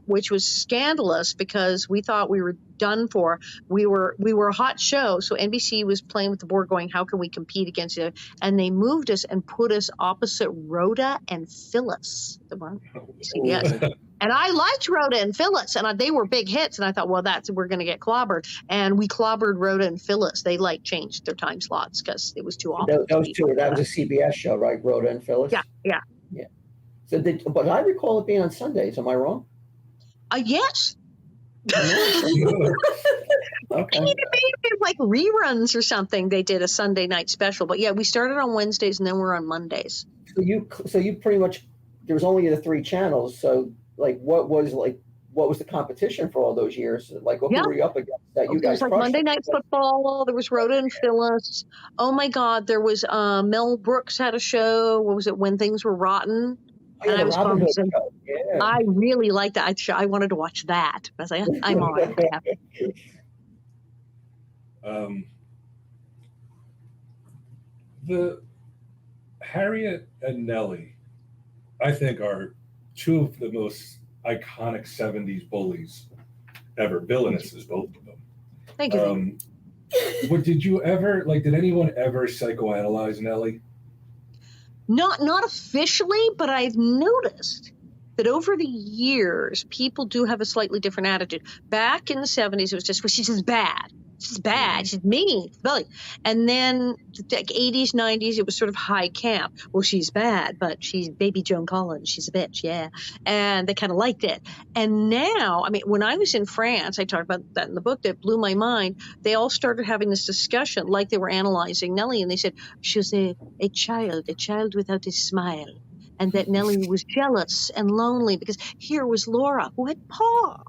which was scandalous because we thought we were done for. We were a hot show, so NBC was playing with the board going, how can we compete against it? And they moved us and put us opposite Rhoda and Phyllis. CBS. And I liked Rhoda and Phyllis, and they were big hits. And I thought, well, we're going to get clobbered. And we clobbered Rhoda and Phyllis. They changed their time slots because it was too awful. That was a CBS show, right? Rhoda and Phyllis. Yeah. So but I recall it being on Sundays. Am I wrong? Yes. Okay. I mean, it may have been like reruns or something. They did a Sunday night special, but yeah, we started on Wednesdays and then we're on Mondays. So you pretty much, there was only the 3 channels. So like, what was the competition for all those years? Like, who were you up against that you guys? There was like Monday Night Football. There was Rhoda and Phyllis. Oh my God, there was Mel Brooks had a show. What was it? When Things Were Rotten. And I was I really liked that. I wanted to watch that. I was like, I'm on. The Harriet and Nellie, I think, are 2 of the most iconic 70s bullies ever. Villainesses, both of them. Thank you. Did anyone ever psychoanalyze Nellie? Not officially, but I've noticed that over the years, people do have a slightly different attitude. Back in the 70s, it was just, well, she's just bad. She's bad. She's mean. Really. And then like 80s, 90s, it was sort of high camp. Well, she's bad, but she's baby Joan Collins. She's a bitch. Yeah. And they kind of liked it. And now, I mean, when I was in France, I talked about that in the book that blew my mind. They all started having this discussion like they were analyzing Nellie. And they said, she was a child without a smile. and that Nellie was jealous and lonely because here was Laura who had Pa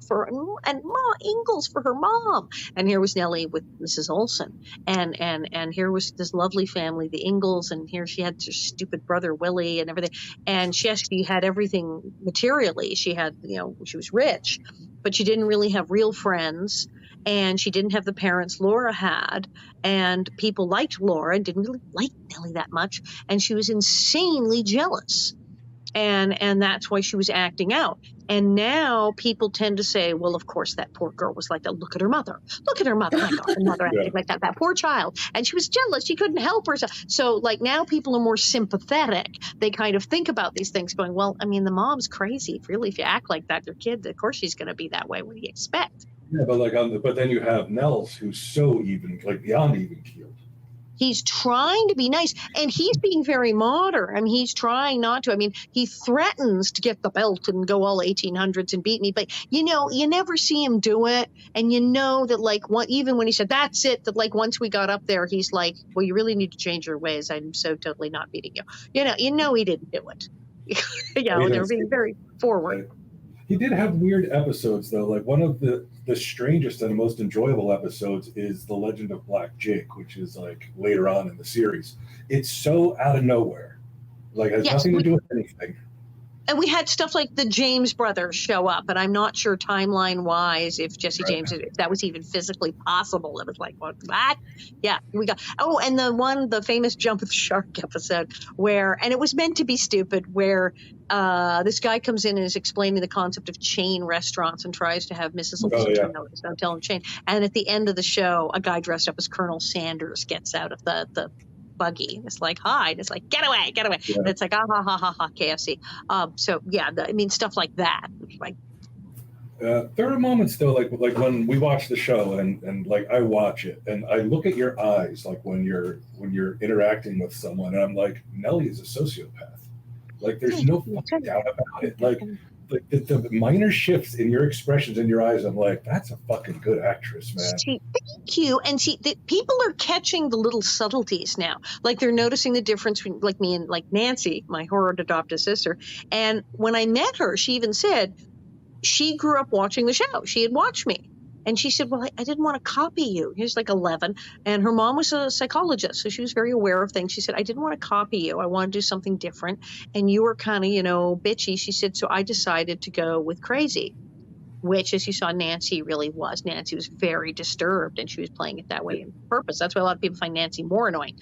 and Ma Ingalls for her mom, and here was Nellie with Mrs. Olson, and here was this lovely family, the Ingalls, and here she had her stupid brother Willie and everything, and she had everything materially. She had, she was rich, but she didn't really have real friends. And she didn't have the parents Laura had, and people liked Laura and didn't really like Nellie that much, and she was insanely jealous, and that's why she was acting out. And now people tend to say, well, of course that poor girl was like that. Look at her mother. My God, her mother acting like that. That poor child, and she was jealous. She couldn't help herself. So like now people are more sympathetic. They kind of think about these things, going, well, I mean, the mom's crazy. Really, if you act like that, your kid, of course she's going to be that way. What do you expect? Yeah, but then you have Nels, who's so even, like beyond even keeled. He's trying to be nice, and he's being very modern. I mean, he's trying not to. I mean, he threatens to get the belt and go all 1800s and beat me, but you never see him do it. And that even when he said that's it, that like once we got up there, he's like, well, you really need to change your ways. I'm so totally not beating you. He didn't do it. They're being very forward. He did have weird episodes, though. Like one of the strangest and most enjoyable episodes is The Legend of Black Jake, which is like later on in the series. It's so out of nowhere. Like it has nothing to do with anything. And we had stuff like the James brothers show up, and I'm not sure timeline-wise if Jesse James, if that was even physically possible. It was like, what? Yeah, we got. Oh, and the famous Jump with the Shark episode and it was meant to be stupid, where this guy comes in and is explaining the concept of chain restaurants and tries to have Mrs. Olsen notice. Don't tell him chain. And at the end of the show, a guy dressed up as Colonel Sanders gets out of the buggy. It's like, hi. And it's like, get away. Yeah. And it's like, ha, KFC. Stuff like that. Like, there are moments though, like when we watch the show and like I watch it and I look at your eyes, like when you're interacting with someone, and I'm like, Nellie is a sociopath. Like there's no fucking doubt about it. Like the minor shifts in your expressions in your eyes, I'm like, that's a fucking good actress, man. Thank you. And people are catching the little subtleties now. Like they're noticing the difference between like me and like Nancy, my horrid adopted sister. And when I met her, she even said she grew up watching the show. She had watched me. And she said, well, I didn't want to copy you. He was like 11. And her mom was a psychologist, so she was very aware of things. She said, I didn't want to copy you. I want to do something different. And you were kind of, bitchy. She said, so I decided to go with crazy, which, as you saw, Nancy really was. Nancy was very disturbed, and she was playing it that way on purpose. That's why a lot of people find Nancy more annoying.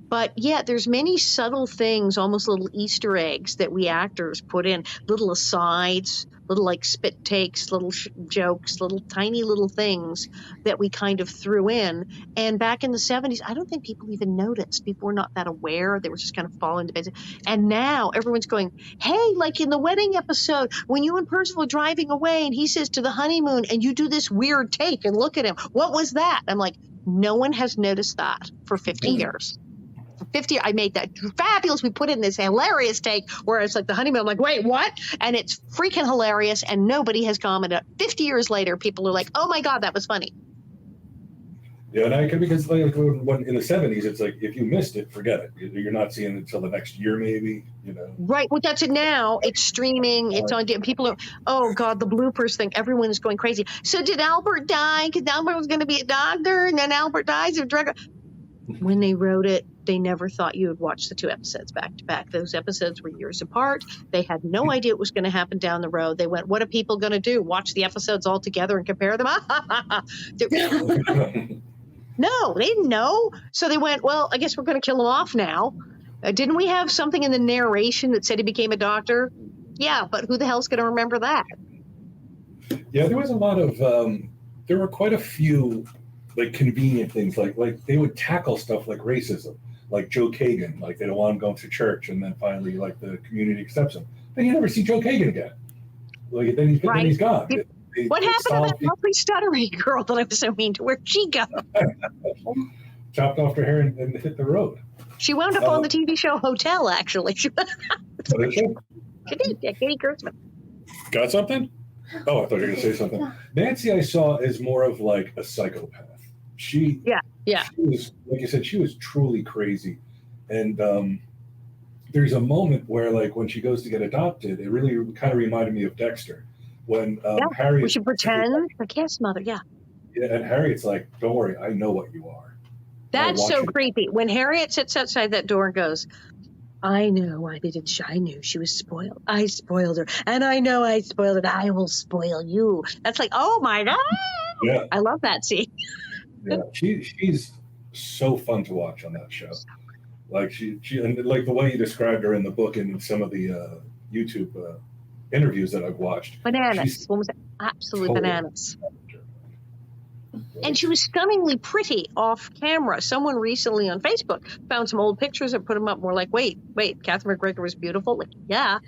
But yeah, there's many subtle things, almost little Easter eggs that we actors put in, little asides, little like spit takes, little jokes, little tiny little things that we kind of threw in. And back in the 70s, I don't think people even noticed. People were not that aware. They were just kind of falling to bed. And now everyone's going, hey, like in the wedding episode, when you and Percival are driving away and he says to the honeymoon and you do this weird take and look at him. What was that? I'm like, no one has noticed that for 50 years. 50, I made that fabulous. We put in this hilarious take where it's like the honeymoon. I'm like, wait, what? And it's freaking hilarious, and nobody has commented. 50 years later, people are like, oh my God, that was funny. Yeah, and because like when in the 70s, it's like if you missed it, forget it. You're not seeing it until the next year, maybe. Right. Well, that's it now. It's streaming. It's on. People are. Oh God, the bloopers thing. Everyone is going crazy. So did Albert die? Because Albert was going to be a doctor, and then Albert dies of drug. When they wrote it, they never thought you would watch the two episodes back to back. Those episodes were years apart. They had no idea what was going to happen down the road. They went, what are people going to do? Watch the episodes all together and compare them? No, they didn't know. So they went, well, I guess we're going to kill him off now. Didn't we have something in the narration that said he became a doctor? Yeah, but who the hell's going to remember that? Yeah, there was a lot of, there were quite a few like convenient things, like they would tackle stuff like racism, like Joe Kagan, like they don't want him going to church, and then finally like the community accepts him. Then you never see Joe Kagan again. Like then he's gone. What happened to that lovely stuttering girl that I was so mean to? Where'd she go? Chopped off her hair and hit the road. She wound up on the TV show Hotel, actually. She did. Yeah, Katie Kurtzman. Got something? Oh, I thought you were going to say something. Nancy, I saw, is more of like a psychopath. She was, like you said, she was truly crazy. And there's a moment where, like, when she goes to get adopted, it really kind of reminded me of Dexter. When Harriet... We should pretend, like, yes, mother, yeah. Yeah, and Harriet's like, don't worry, I know what you are. That's so creepy. When Harriet sits outside that door and goes, I know I didn't. I knew she was spoiled. I spoiled her, and I know I spoiled her. I will spoil you. That's like, oh my god! Yeah, I love that scene. Yeah, she's so fun to watch on that show. Like she and like the way you described her in the book and in some of the YouTube interviews that I've watched. Bananas. What was it? Absolutely bananas. And she was stunningly pretty off camera. Someone recently on Facebook found some old pictures and put them up. More like, wait, Catherine McGregor was beautiful. Like, yeah,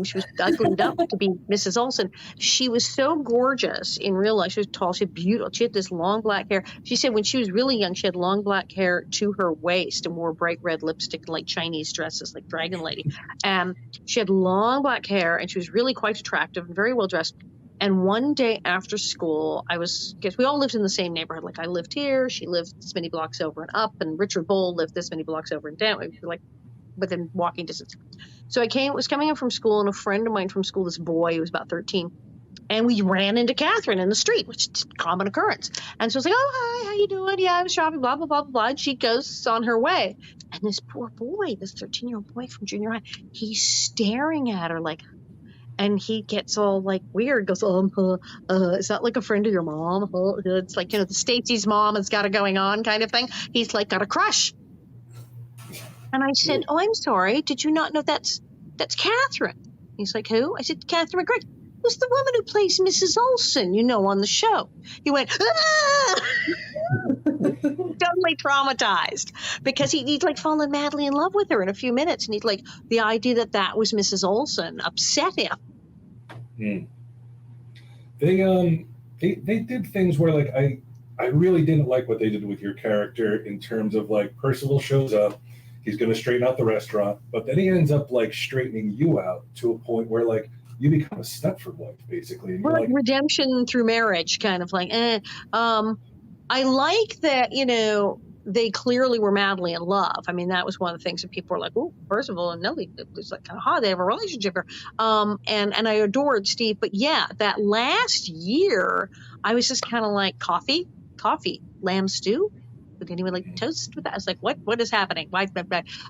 she was uglied up to be Mrs. Olsen. She was so gorgeous in real life. She was tall. She was beautiful. She had this long black hair. She said when she was really young, she had long black hair to her waist and wore bright red lipstick and like Chinese dresses, like Dragon Lady. And she had long black hair and she was really quite attractive and very well dressed. And one day after school, because we all lived in the same neighborhood. Like I lived here, she lived this many blocks over and up, and Richard Bowl lived this many blocks over and down. We were like within walking distance. So was coming in from school, and a friend of mine from school, this boy who was about 13, and we ran into Catherine in the street, which is a common occurrence. And so I was like, oh, hi, how you doing? Yeah, I was shopping, blah, blah, blah, blah, blah. And she goes on her way. And this poor boy, this 13-year-old boy from junior high, he's staring at her like, and he gets all like weird, goes, is that like a friend of your mom? It's like, the Stacy's mom has got it going on kind of thing. He's like got a crush. And I said, oh, I'm sorry. Did you not know that's Catherine? He's like, who? I said, Catherine McGregor. Who's the woman who plays Mrs. Olsen, on the show? He went, totally traumatized because he'd like fallen madly in love with her in a few minutes. And he'd like, the idea that was Mrs. Olsen upset him. They did things where like I really didn't like what they did with your character in terms of like Percival shows up, he's going to straighten out the restaurant, but then he ends up like straightening you out to a point where like you become a Stepford wife basically. And like redemption through marriage, kind of like. I like that they clearly were madly in love. I mean, that was one of the things that people were like, oh, Percival and Nellie, it's like kind of hot. They have a relationship here. And I adored Steve. But yeah, that last year, I was just kind of like, coffee, lamb stew. Would anyone like toast with that? I was like, what is happening? Why?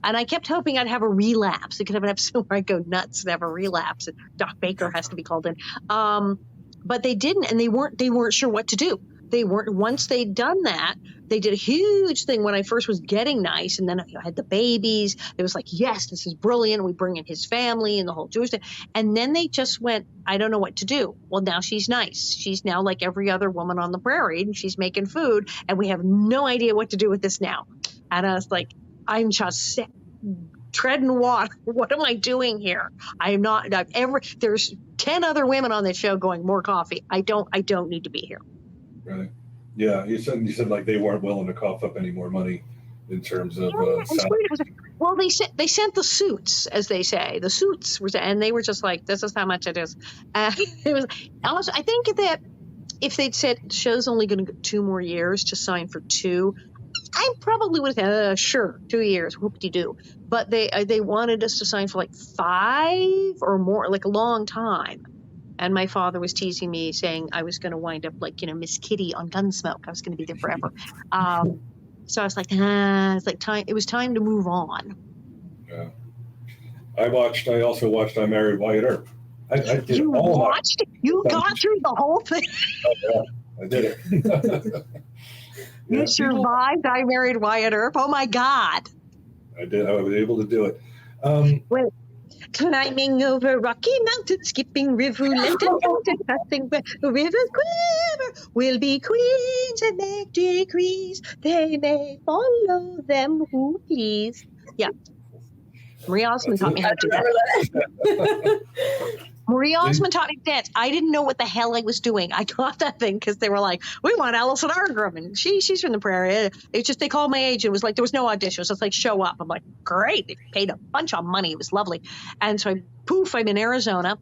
And I kept hoping I'd have a relapse. They could have an episode where I go nuts and have a relapse. And Doc Baker has to be called in. But they didn't, and they weren't sure what to do. They weren't. Once they'd done that, they did a huge thing when I first was getting nice, and then I had the babies. It was like, yes, this is brilliant. We bring in his family and the whole Jewish thing. And then they just went, I don't know what to do. Well, now she's nice. She's now like every other woman on the prairie, and she's making food, and we have no idea what to do with this now. And I was like, I'm just treading water. What am I doing here? I am not. There's 10 other women on this show going, more coffee. I don't need to be here. Right. Yeah, you said like they weren't willing to cough up any more money in terms of. Well, they sent the suits, as they say. The suits were, and they were just like, this is how much it is. It was also, I think that if they'd said the show's only going to get 2 more years to sign for 2, I probably would have said, sure, 2 years, whoop-de-doo. But they wanted us to sign for like 5 or more, like a long time. And my father was teasing me, saying I was going to wind up like, Miss Kitty on Gunsmoke. I was going to be there forever. So I was like, it's like time. It was time to move on. Yeah. I also watched I Married Wyatt Earp. I did you all watched? You got through the whole thing? Oh, yeah, I did it. You survived I Married Wyatt Earp? Oh, my God. I did. I was able to do it. Wait. Climbing over rocky mountains, skipping rivulet and mountain passing where the rivers quiver, will be queens and make decrees. They may follow them who please. Yeah. Marie Osmond taught me how to do that. Marie Osmond taught me to dance. I didn't know what the hell I was doing. I got that thing because they were like, we want Alison Arngrim. And she's from the Prairie. It's just they called my agent. It was like there was no audition. So it's like, show up. I'm like, great. They paid a bunch of money. It was lovely. And so I'm in Arizona.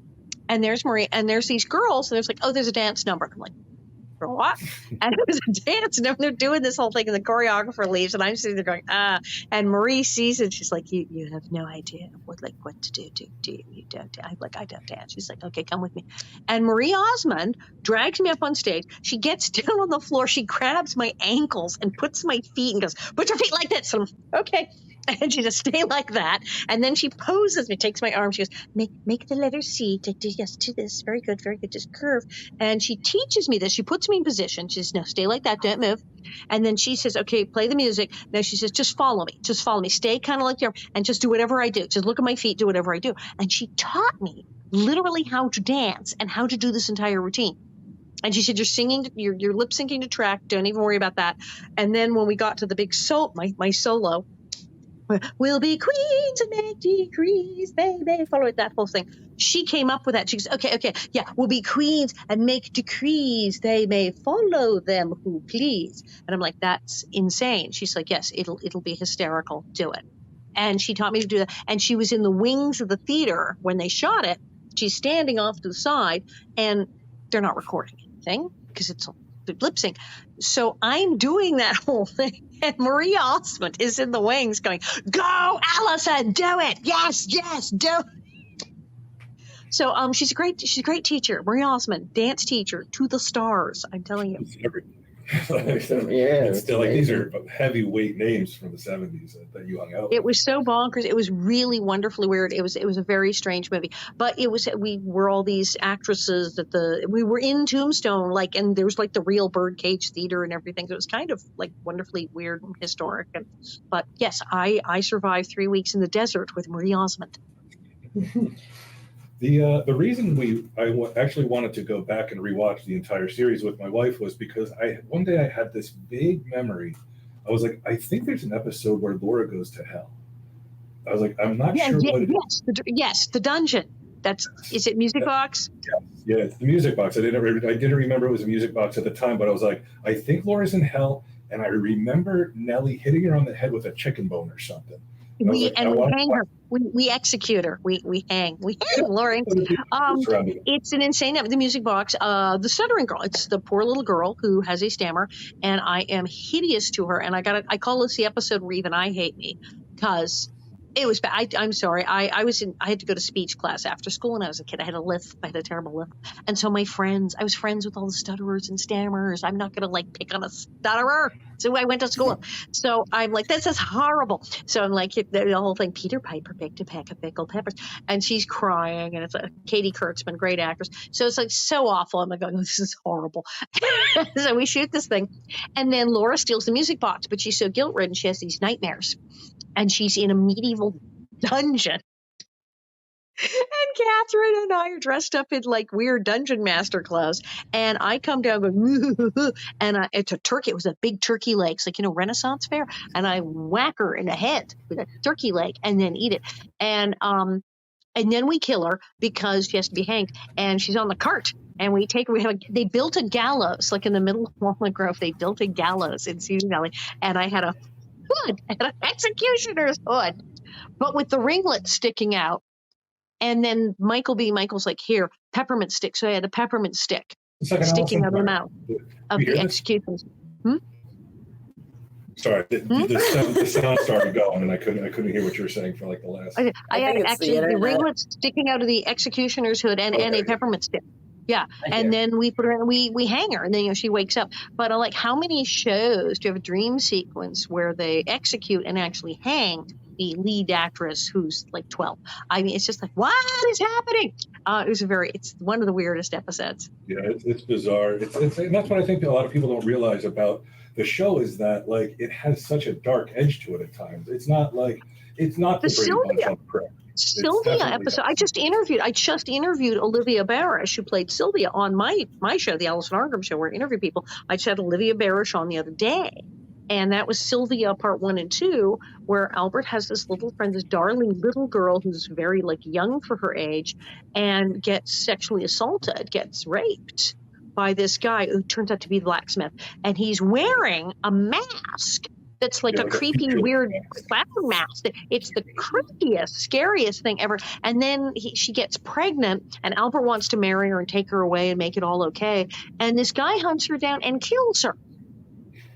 And there's Marie. And there's these girls. And there's like, oh, there's a dance number. I'm like, what? And it was a dance, and they're doing this whole thing, and the choreographer leaves, and I'm sitting there going, and Marie sees it. She's like, you have no idea what to do. You don't. I don't dance. She's like, okay, come with me. And Marie Osmond drags me up on stage. She gets down on the floor. She grabs my ankles and puts my feet and goes, put your feet like this. And I'm, okay. And she just stay like that. And then she poses me, takes my arm. She goes, make the letter C. Yes, to this. Very good, very good. Just curve. And she teaches me this. She puts me in position. She says, no, stay like that. Don't move. And then she says, okay, play the music. Now she says, just follow me. Just follow me. Stay kind of like your, and just do whatever I do. Just look at my feet, do whatever I do. And she taught me literally how to dance and how to do this entire routine. And she said, you're singing, you're lip syncing to track. Don't even worry about that. And then when we got to the big my solo, we'll be queens and make decrees, baby. Follow it, that whole thing. She came up with that. She goes, okay, yeah, we'll be queens and make decrees. They may follow them who please. And I'm like, that's insane. She's like, yes, it'll be hysterical. Do it. And she taught me to do that. And she was in the wings of the theater when they shot it. She's standing off to the side, and they're not recording anything because it's lip sync. So I'm doing that whole thing. And Marie Osmond is in the wings going, go, Alison, do it. Yes, do it. So she's a great teacher. Marie Osmond, dance teacher to the stars. I'm telling you. It's still like these are heavyweight names from the 70s that you hung out with. It was so bonkers. It was really wonderfully weird. It was a very strange movie. But we were all these actresses that we were in Tombstone, and there was the real Birdcage Theater and everything. So it was kind of wonderfully weird and historic. But yes, I survived 3 weeks in the desert with Marie Osmond. The reason I actually wanted to go back and rewatch the entire series with my wife was because one day I had this vague memory. I was like, I think there's an episode where Laura goes to hell. I was like, I'm not sure what it is. Yes, the dungeon. Is it Music Box? Yeah, it's the Music Box. I didn't remember it was a Music Box at the time, but I was like, I think Laura's in hell, and I remember Nellie hitting her on the head with a chicken bone or something. We hang her. We execute her. We hang Lauren. It's an insane. The Music Box. The stuttering girl. It's the poor little girl who has a stammer, and I am hideous to her. And I call this the episode where even I hate me, because it was bad. I'm sorry. I had to go to speech class after school when I was a kid. I had a lisp. I had a terrible lisp. And so I was friends with all the stutterers and stammers. I'm not going to pick on a stutterer. So I went to school. So I'm like, this is horrible. So I'm like, the whole thing, Peter Piper picked a peck of pickled peppers. And she's crying. And it's Katie Kurtzman, great actress. So it's so awful. I'm like, oh, this is horrible. So we shoot this thing. And then Laura steals the Music Box. But she's so guilt-ridden, she has these nightmares. And she's in a medieval dungeon. And Catherine and I are dressed up in weird dungeon master clothes. And I come down going, and it's a turkey. It was a big turkey leg. It's Renaissance fair. And I whack her in the head with a turkey leg and then eat it. And then we kill her because she has to be hanged. And she's on the cart. And we take her. They built a gallows, in the middle of Walnut Grove. They built a gallows in Susan Valley. And I had a hood, an executioner's hood, but with the ringlets sticking out. And then Michael's like, here, peppermint stick. So I had a peppermint stick sticking out of the mouth of the executioners. Sorry, the sound started going, and I couldn't hear what you were saying for the last. I had actually the ringlets sticking out of the executioner's hood and a peppermint stick. Yeah, and then we put her, we hang her, and then she wakes up. But how many shows do you have a dream sequence where they execute and actually hang the lead actress who's 12? I mean, it's just what is happening? It's one of the weirdest episodes. Yeah, it's bizarre. It's and that's what I think a lot of people don't realize about the show is that it has such a dark edge to it at times. It's not the Brady Bunch on the Prairie. Sylvia episode. I just interviewed Olivia Barish, who played Sylvia on my show, the Alison Arngrim show, where I interview people. I just had Olivia Barish on the other day, and that was Sylvia Part 1 and 2, where Albert has this little friend, this darling little girl who's very young for her age, and gets sexually assaulted, gets raped by this guy who turns out to be the blacksmith, and he's wearing a mask that's like a creepy, weird clown mask. It's the creepiest, scariest thing ever. And then she gets pregnant, and Albert wants to marry her and take her away and make it all okay. And this guy hunts her down and kills her.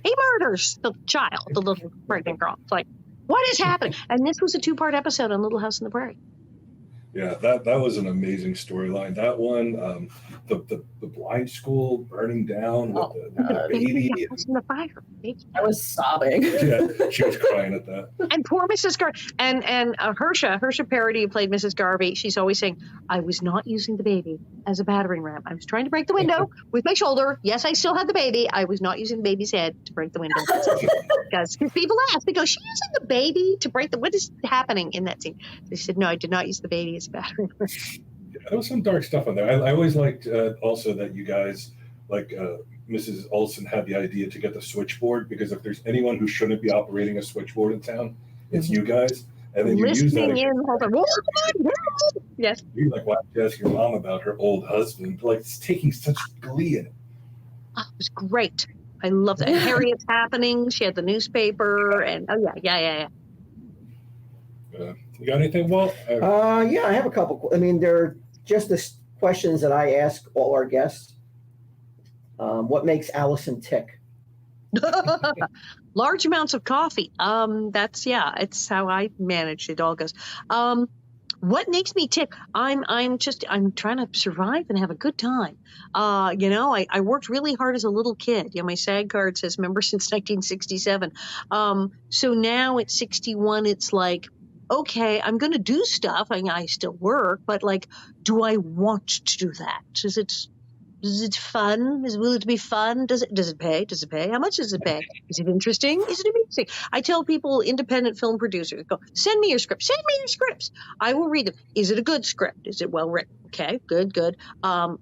He murders the child, the little pregnant girl. It's like, what is happening? And this was a 2-part episode on Little House on the Prairie. Yeah, that was an amazing storyline. That one, the blind school burning down with the baby. In the fire. I was sobbing. Yeah, she was crying at that. And poor Mrs. Garvey. And Hersha Parody, who played Mrs. Garvey, she's always saying, I was not using the baby as a battering ram. I was trying to break the window with my shoulder. Yes, I still had the baby. I was not using the baby's head to break the window. Because people ask, they go, she's using the baby to break what is happening in that scene? They said, no, I did not use the baby as a battering ram. There was some dark stuff on there. I always liked also that you guys, like Mrs. Olson, had the idea to get the switchboard, because if there's anyone who shouldn't be operating a switchboard in town, it's you guys. And then you use that. Yes. You like why don't you ask your mom about her old husband? Like, it's taking such glee in it. Oh, it was great. I love that. Harriet's happening. She had the newspaper, and yeah. You got anything, Walt? Yeah, I have a couple. I mean, they're just the questions that I ask all our guests. What makes Alison tick? Large amounts of coffee. It's how I manage. It all goes. What makes me tick? I'm trying to survive and have a good time. I worked really hard as a little kid. My SAG card says member since 1967. So now at 61, it's like, okay, I'm going to do stuff. I still work, but like, do I want to do that? Is it fun? Will it be fun? Does it pay? Does it pay? How much does it pay? Is it interesting? Is it amazing? I tell people, independent film producers, go, send me your script. Send me your scripts. I will read them. Is it a good script? Is it well written? Okay, good.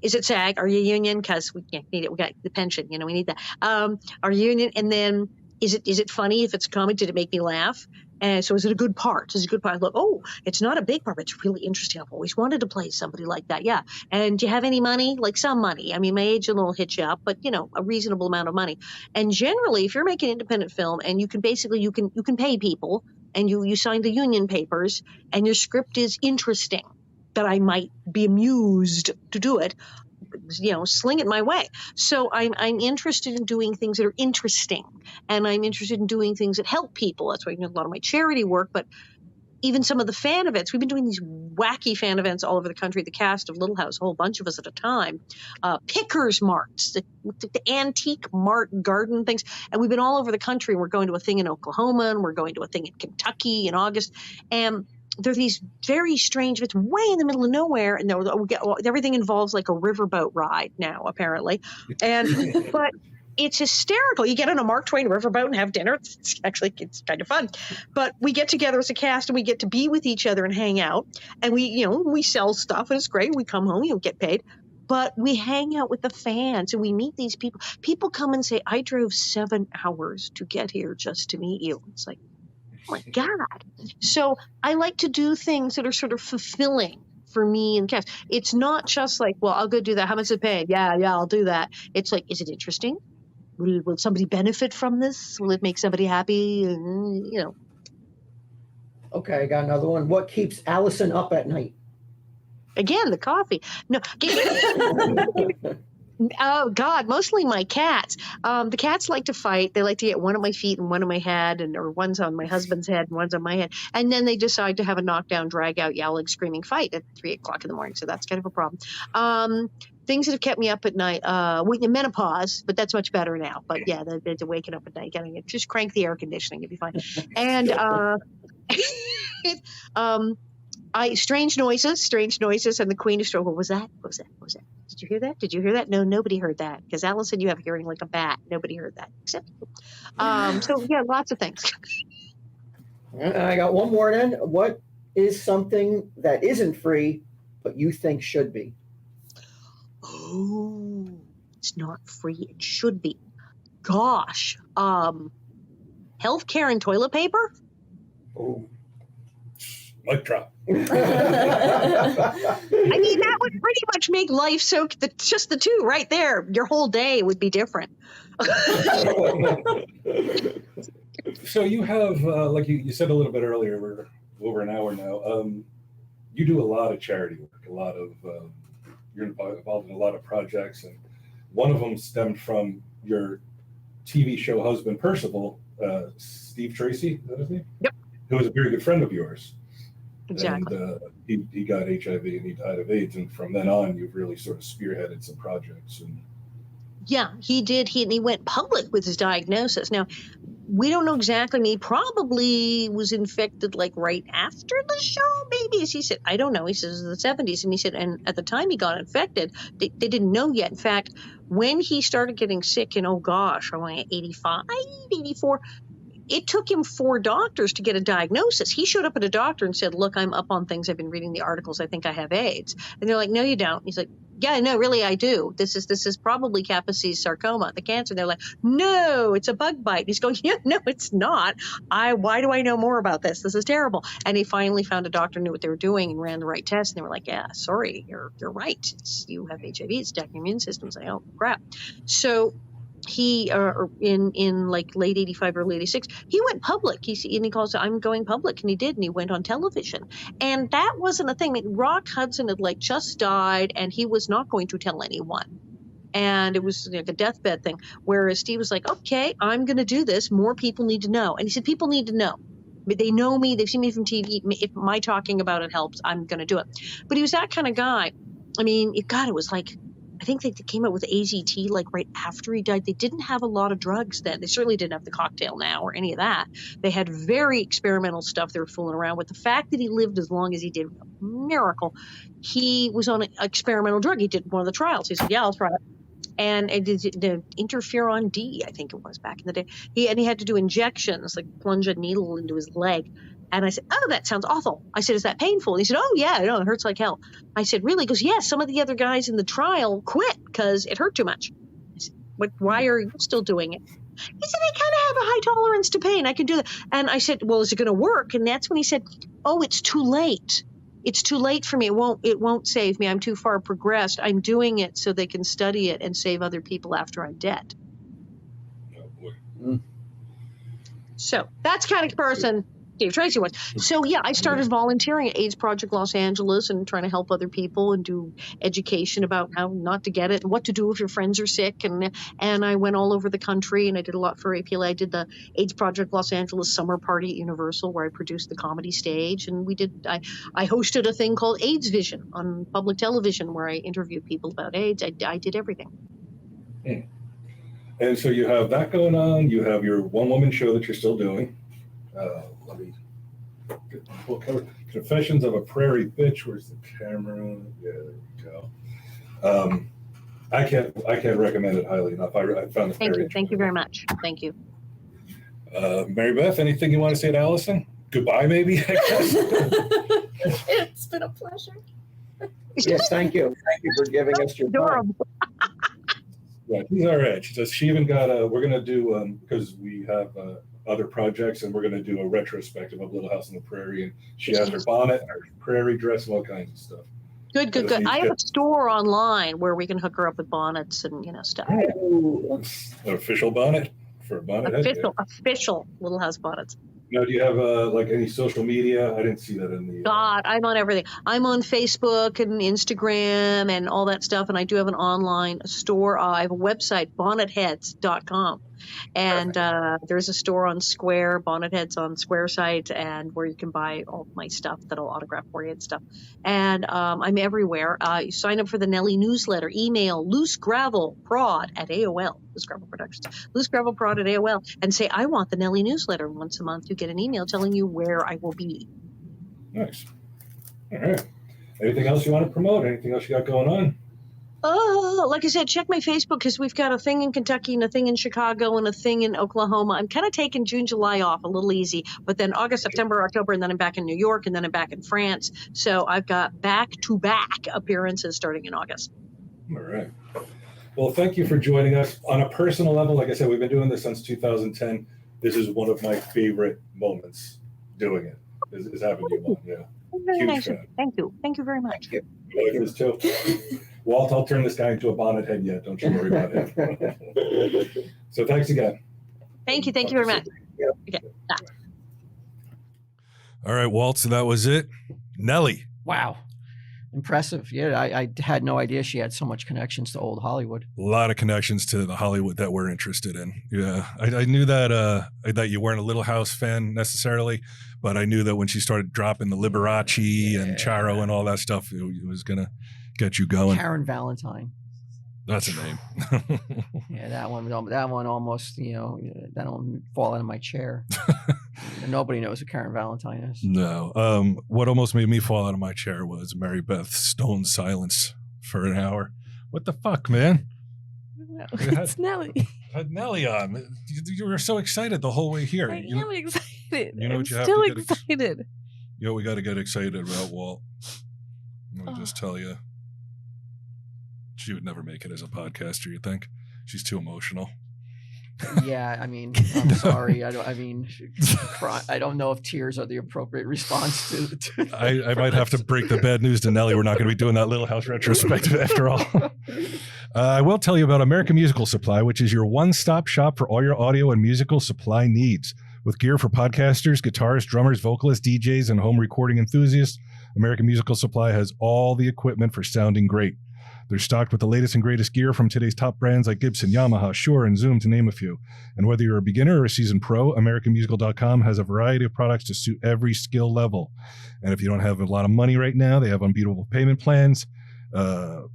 Is it SAG? Are you union? Because we need it. We got the pension. We need that. Are you union? And then is it funny? If it's a comedy, did it make me laugh? And so is it a good part? Is it a good part? Look, it's not a big part, but it's really interesting. I've always wanted to play somebody like that. Yeah. And do you have any money? Like some money. I mean, my agent will hit you up, but a reasonable amount of money. And generally, if you're making independent film and you can pay people and you sign the union papers and your script is interesting, that I might be amused to do it, sling it my way. So I'm interested in doing things that are interesting, and I'm interested in doing things that help people. That's why I do a lot of my charity work, but even some of the fan events. We've been doing these wacky fan events all over the country, the cast of Little House, a whole bunch of us at a time, pickers marts, the antique mart garden things. And we've been all over the country. We're going to a thing in Oklahoma, and we're going to a thing in Kentucky in August. And there are these very strange, it's way in the middle of nowhere, and everything involves like a riverboat ride now, apparently. But it's hysterical. You get on a Mark Twain riverboat and have dinner. It's kind of fun. But we get together as a cast, and we get to be with each other and hang out. And we sell stuff, and it's great. We come home, get paid. But we hang out with the fans, and we meet these people. People come and say, I drove 7 hours to get here just to meet you. It's like, oh my God. So I like to do things that are sort of fulfilling for me and cast. It's not just like, well, I'll go do that. How much is it paying? Yeah, I'll do that. It's like, is it interesting? Will somebody benefit from this? Will it make somebody happy? Okay, I got another one. What keeps Alison up at night? Again, the coffee. No. Oh, God, mostly my cats. The cats like to fight. They like to get one on my feet and one on my head, or one's on my husband's head and one's on my head. And then they decide to have a knockdown, drag-out, yelling, screaming fight at 3 o'clock in the morning. So that's kind of a problem. Things that have kept me up at night, menopause, but that's much better now. But yeah, they're waking up at night, getting it. Just crank the air conditioning, you'll be fine. And strange noises, and the Queen of Stroke. What was that? Did you hear that? Did you hear that? No, nobody heard that. Because Alison, you have hearing like a bat. Nobody heard that except you. So yeah, lots of things. I got one more then. What is something that isn't free, but you think should be? Oh, it's not free. It should be. Gosh. Healthcare and toilet paper? Oh. Mic drop. I mean, that would pretty much make life just the two right there. Your whole day would be different. So you have, like you said a little bit earlier, we're over an hour now. You do a lot of charity work, a lot of, you're involved in a lot of projects, and one of them stemmed from your TV show husband, Percival, Steve Tracy, is that his name? Yep. Who was a very good friend of yours. Exactly. And he got HIV and he died of AIDS, and from then on, you've really sort of spearheaded some projects. And yeah, he did. He went public with his diagnosis. Now, we don't know exactly. I mean, he probably was infected like right after the show, maybe. As he said, I don't know. He says in the 70s. And he said, and at the time he got infected, they didn't know yet. In fact, when he started getting sick in, 85, 84, it took him 4 doctors to get a diagnosis. He showed up at a doctor and said, look, I'm up on things. I've been reading the articles. I think I have AIDS. And they're like, no, you don't. He's like, yeah, no, really, I do. This is probably Kaposi's sarcoma, the cancer. And they're like, no, it's a bug bite. He's going, yeah, no, it's not. Why do I know more about this? This is terrible. And he finally found a doctor who knew what they were doing and ran the right test. And they were like, yeah, sorry, you're right. You have HIV. It's attacking your immune system. Like, oh, crap. So he in like late 85, early 86, he went public. He calls it, I'm going public, and he did, and he went on television. And that wasn't a thing. I mean, Rock Hudson had like just died, and he was not going to tell anyone. And it was like a deathbed thing. Whereas Steve was like, okay, I'm going to do this. More people need to know. And he said, people need to know. They know me. They've seen me from TV. If my talking about it helps, I'm going to do it. But he was that kind of guy. I mean, it was like, I think they came out with AZT like right after he died. They didn't have a lot of drugs then. They certainly didn't have the cocktail now or any of that. They had very experimental stuff they were fooling around with. The fact that he lived as long as he did, a miracle. He was on an experimental drug. He did one of the trials. He said, yeah, I'll try it. And it is the interferon D, I think it was back in the day. He had to do injections, like plunge a needle into his leg. And I said, oh, that sounds awful. I said, is that painful? And he said, oh, yeah, no, it hurts like hell. I said, really? He goes, yes, some of the other guys in the trial quit because it hurt too much. I said, why are you still doing it? He said, I kind of have a high tolerance to pain. I can do that. And I said, well, is it going to work? And that's when he said, oh, it's too late. It's too late for me. It won't save me. I'm too far progressed. I'm doing it so they can study it and save other people after I'm dead. oh boy. So that's kind of person Steve Tracy was. So yeah, I started volunteering at AIDS Project Los Angeles and trying to help other people and do education about how not to get it and what to do if your friends are sick. And I went all over the country and I did a lot for APLA. I did the AIDS Project Los Angeles summer party at Universal where I produced the comedy stage, and I hosted a thing called AIDS Vision on public television where I interviewed people about AIDS. I did everything. And so you have that going on. You have your one-woman show that you're still doing. Let me get the book cover. Confessions of a Prairie Bitch. Where's the camera? Yeah, there we go. I can't recommend it highly enough. I found it very interesting. Thank you very much. Thank you. Maribeth, anything you want to say to Alison? Goodbye, maybe, I guess. It's been a pleasure. Yes, thank you. Thank you for giving us your time. Yeah, she's all right. She even got we're going to do, because we have other projects, and we're going to do a retrospective of Little House on the Prairie, and she has her bonnet, her prairie dress, and all kinds of stuff. Good. I have a store online where we can hook her up with bonnets and stuff. An official bonnet for a bonnet head? Official Little House bonnets. Now, do you have like any social media? I didn't see that in the. God, I'm on everything. I'm on Facebook and Instagram and all that stuff, and I do have an online store. I have a website, bonnetheads.com. And there's a store on Square, Bonnet Heads on Square site, and where you can buy all my stuff that'll autograph for you and stuff. And I'm everywhere. You sign up for the Nellie newsletter, email loosegravelprod at AOL, Loose Gravel Productions, loosegravelprod at AOL, and say, I want the Nellie newsletter. Once a month, you get an email telling you where I will be. Nice. All right. Anything else you want to promote? Anything else you got going on? Oh, like I said, check my Facebook because we've got a thing in Kentucky and a thing in Chicago and a thing in Oklahoma. I'm kind of taking June, July off, a little easy, but then August, September, October, and then I'm back in New York, and then I'm back in France. So I've got back-to-back appearances starting in August. All right. Well, thank you for joining us. On a personal level, like I said, we've been doing this since 2010. This is one of my favorite moments doing it, is having you on. Yeah. Very nice. Thank you. Thank you very much. Thank you. This too. Walt, I'll turn this guy into a bonnet head yet. Don't you worry about it. So thanks again. Thank you. Thank you very much. Yeah. Okay. Bye. All right, Walt. So that was it. Nellie. Wow. Impressive. Yeah, I had no idea she had so much connections to old Hollywood. A lot of connections to the Hollywood that we're interested in. Yeah, I knew that that you weren't a Little House fan necessarily, but I knew that when she started dropping the Liberace and Charo and all that stuff, it was gonna get you going. Karen Valentine. That's a name. Yeah, that one almost, that one fall out of my chair. Nobody knows who Karen Valentine is. No. What almost made me fall out of my chair was Maribeth stone silence for an hour. What the fuck, man? No, it's Nellie. Had Nellie on. You were so excited the whole way here. I am excited. You know what you have still to get excited. You know what we got to get excited about, Walt? Let me just tell you. She would never make it as a podcaster, you think? She's too emotional. Yeah, I mean, I'm sorry. I don't know if tears are the appropriate response to I might have to break the bad news to Nellie. We're not going to be doing that Little House retrospective after all. I will tell you about American Musical Supply, which is your one-stop shop for all your audio and musical supply needs. With gear for podcasters, guitarists, drummers, vocalists, DJs, and home recording enthusiasts, American Musical Supply has all the equipment for sounding great. They're stocked with the latest and greatest gear from today's top brands like Gibson, Yamaha, Shure, and Zoom, to name a few. And whether you're a beginner or a seasoned pro, AmericanMusical.com has a variety of products to suit every skill level. And if you don't have a lot of money right now, they have unbeatable payment plans.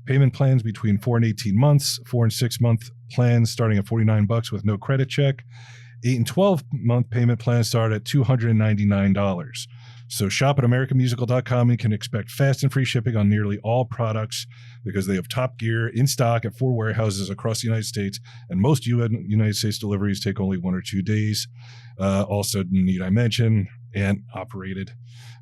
Payment plans between 4 and 18 months, 4 and 6 month plans starting at $49 with no credit check. 8 and 12 month payment plans start at $299. So shop at AmericanMusical.com and can expect fast and free shipping on nearly all products because they have top gear in stock at 4 warehouses across the United States, and most United States deliveries take only 1 or 2 days. Also, need I mention, and operated.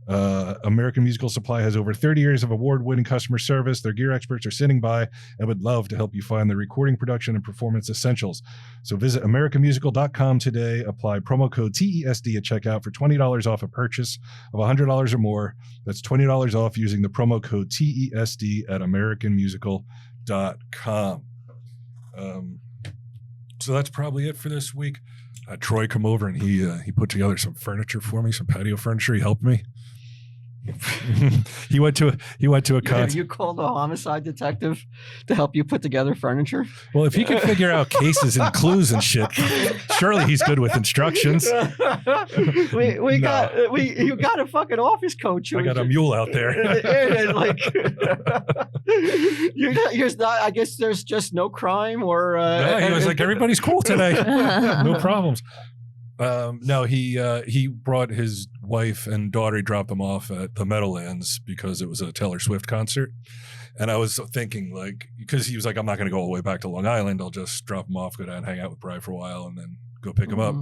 American Musical Supply has over 30 years of award-winning customer service. Their gear experts are sitting by and would love to help you find the recording, production, and performance essentials. So visit AmericanMusical.com today. Apply promo code TESD at checkout for $20 off a purchase of $100 or more. That's $20 off using the promo code TESD at AmericanMusical.com. So that's probably it for this week. Troy come over and he put together some furniture for me, some patio furniture. He helped me. he went to a concert. You called a homicide detective to help you put together furniture? Well, if he can figure out cases and clues and shit, surely he's good with instructions. You got a fucking office coach. I got a mule out there. You're not, I guess there's just no crime or. Yeah, he was like, everybody's cool today, no problems. No, he brought his wife and daughter. He dropped them off at the Meadowlands because it was a Taylor Swift concert. And I was thinking, like, because he was like, I'm not going to go all the way back to Long Island. I'll just drop them off, go down, hang out with Prairie for a while, and then go pick them up.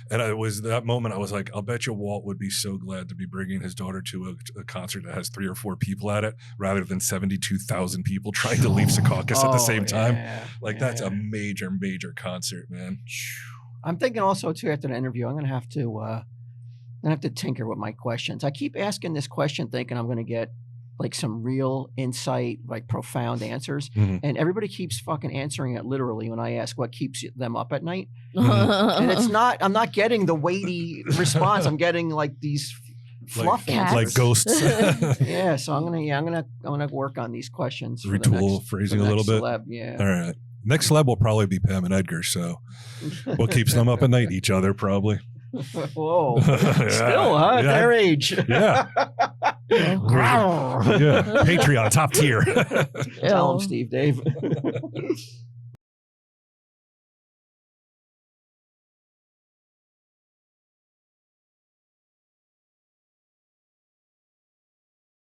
And I was that moment, I was like, I'll bet you Walt would be so glad to be bringing his daughter to a concert that has 3 or 4 people at it rather than 72,000 people trying to leave Secaucus at the same time. That's a major, major concert, man. I'm thinking also too, after the interview, I'm gonna have to tinker with my questions. I keep asking this question thinking I'm gonna get like some real insight, like profound answers. And everybody keeps fucking answering it literally when I ask what keeps them up at night. And I'm not getting the weighty response. I'm getting like these fluff answers. Like ghosts. Yeah, so I'm gonna work on these questions. Retool phrasing a little bit. Celeb, yeah. All right. Next celeb will probably be Pam and Edgar. So what keeps them up at night? Each other, probably. Whoa. Still, huh? At their age. Yeah. Yeah. Patreon, top tier. Tell them, Steve, Dave.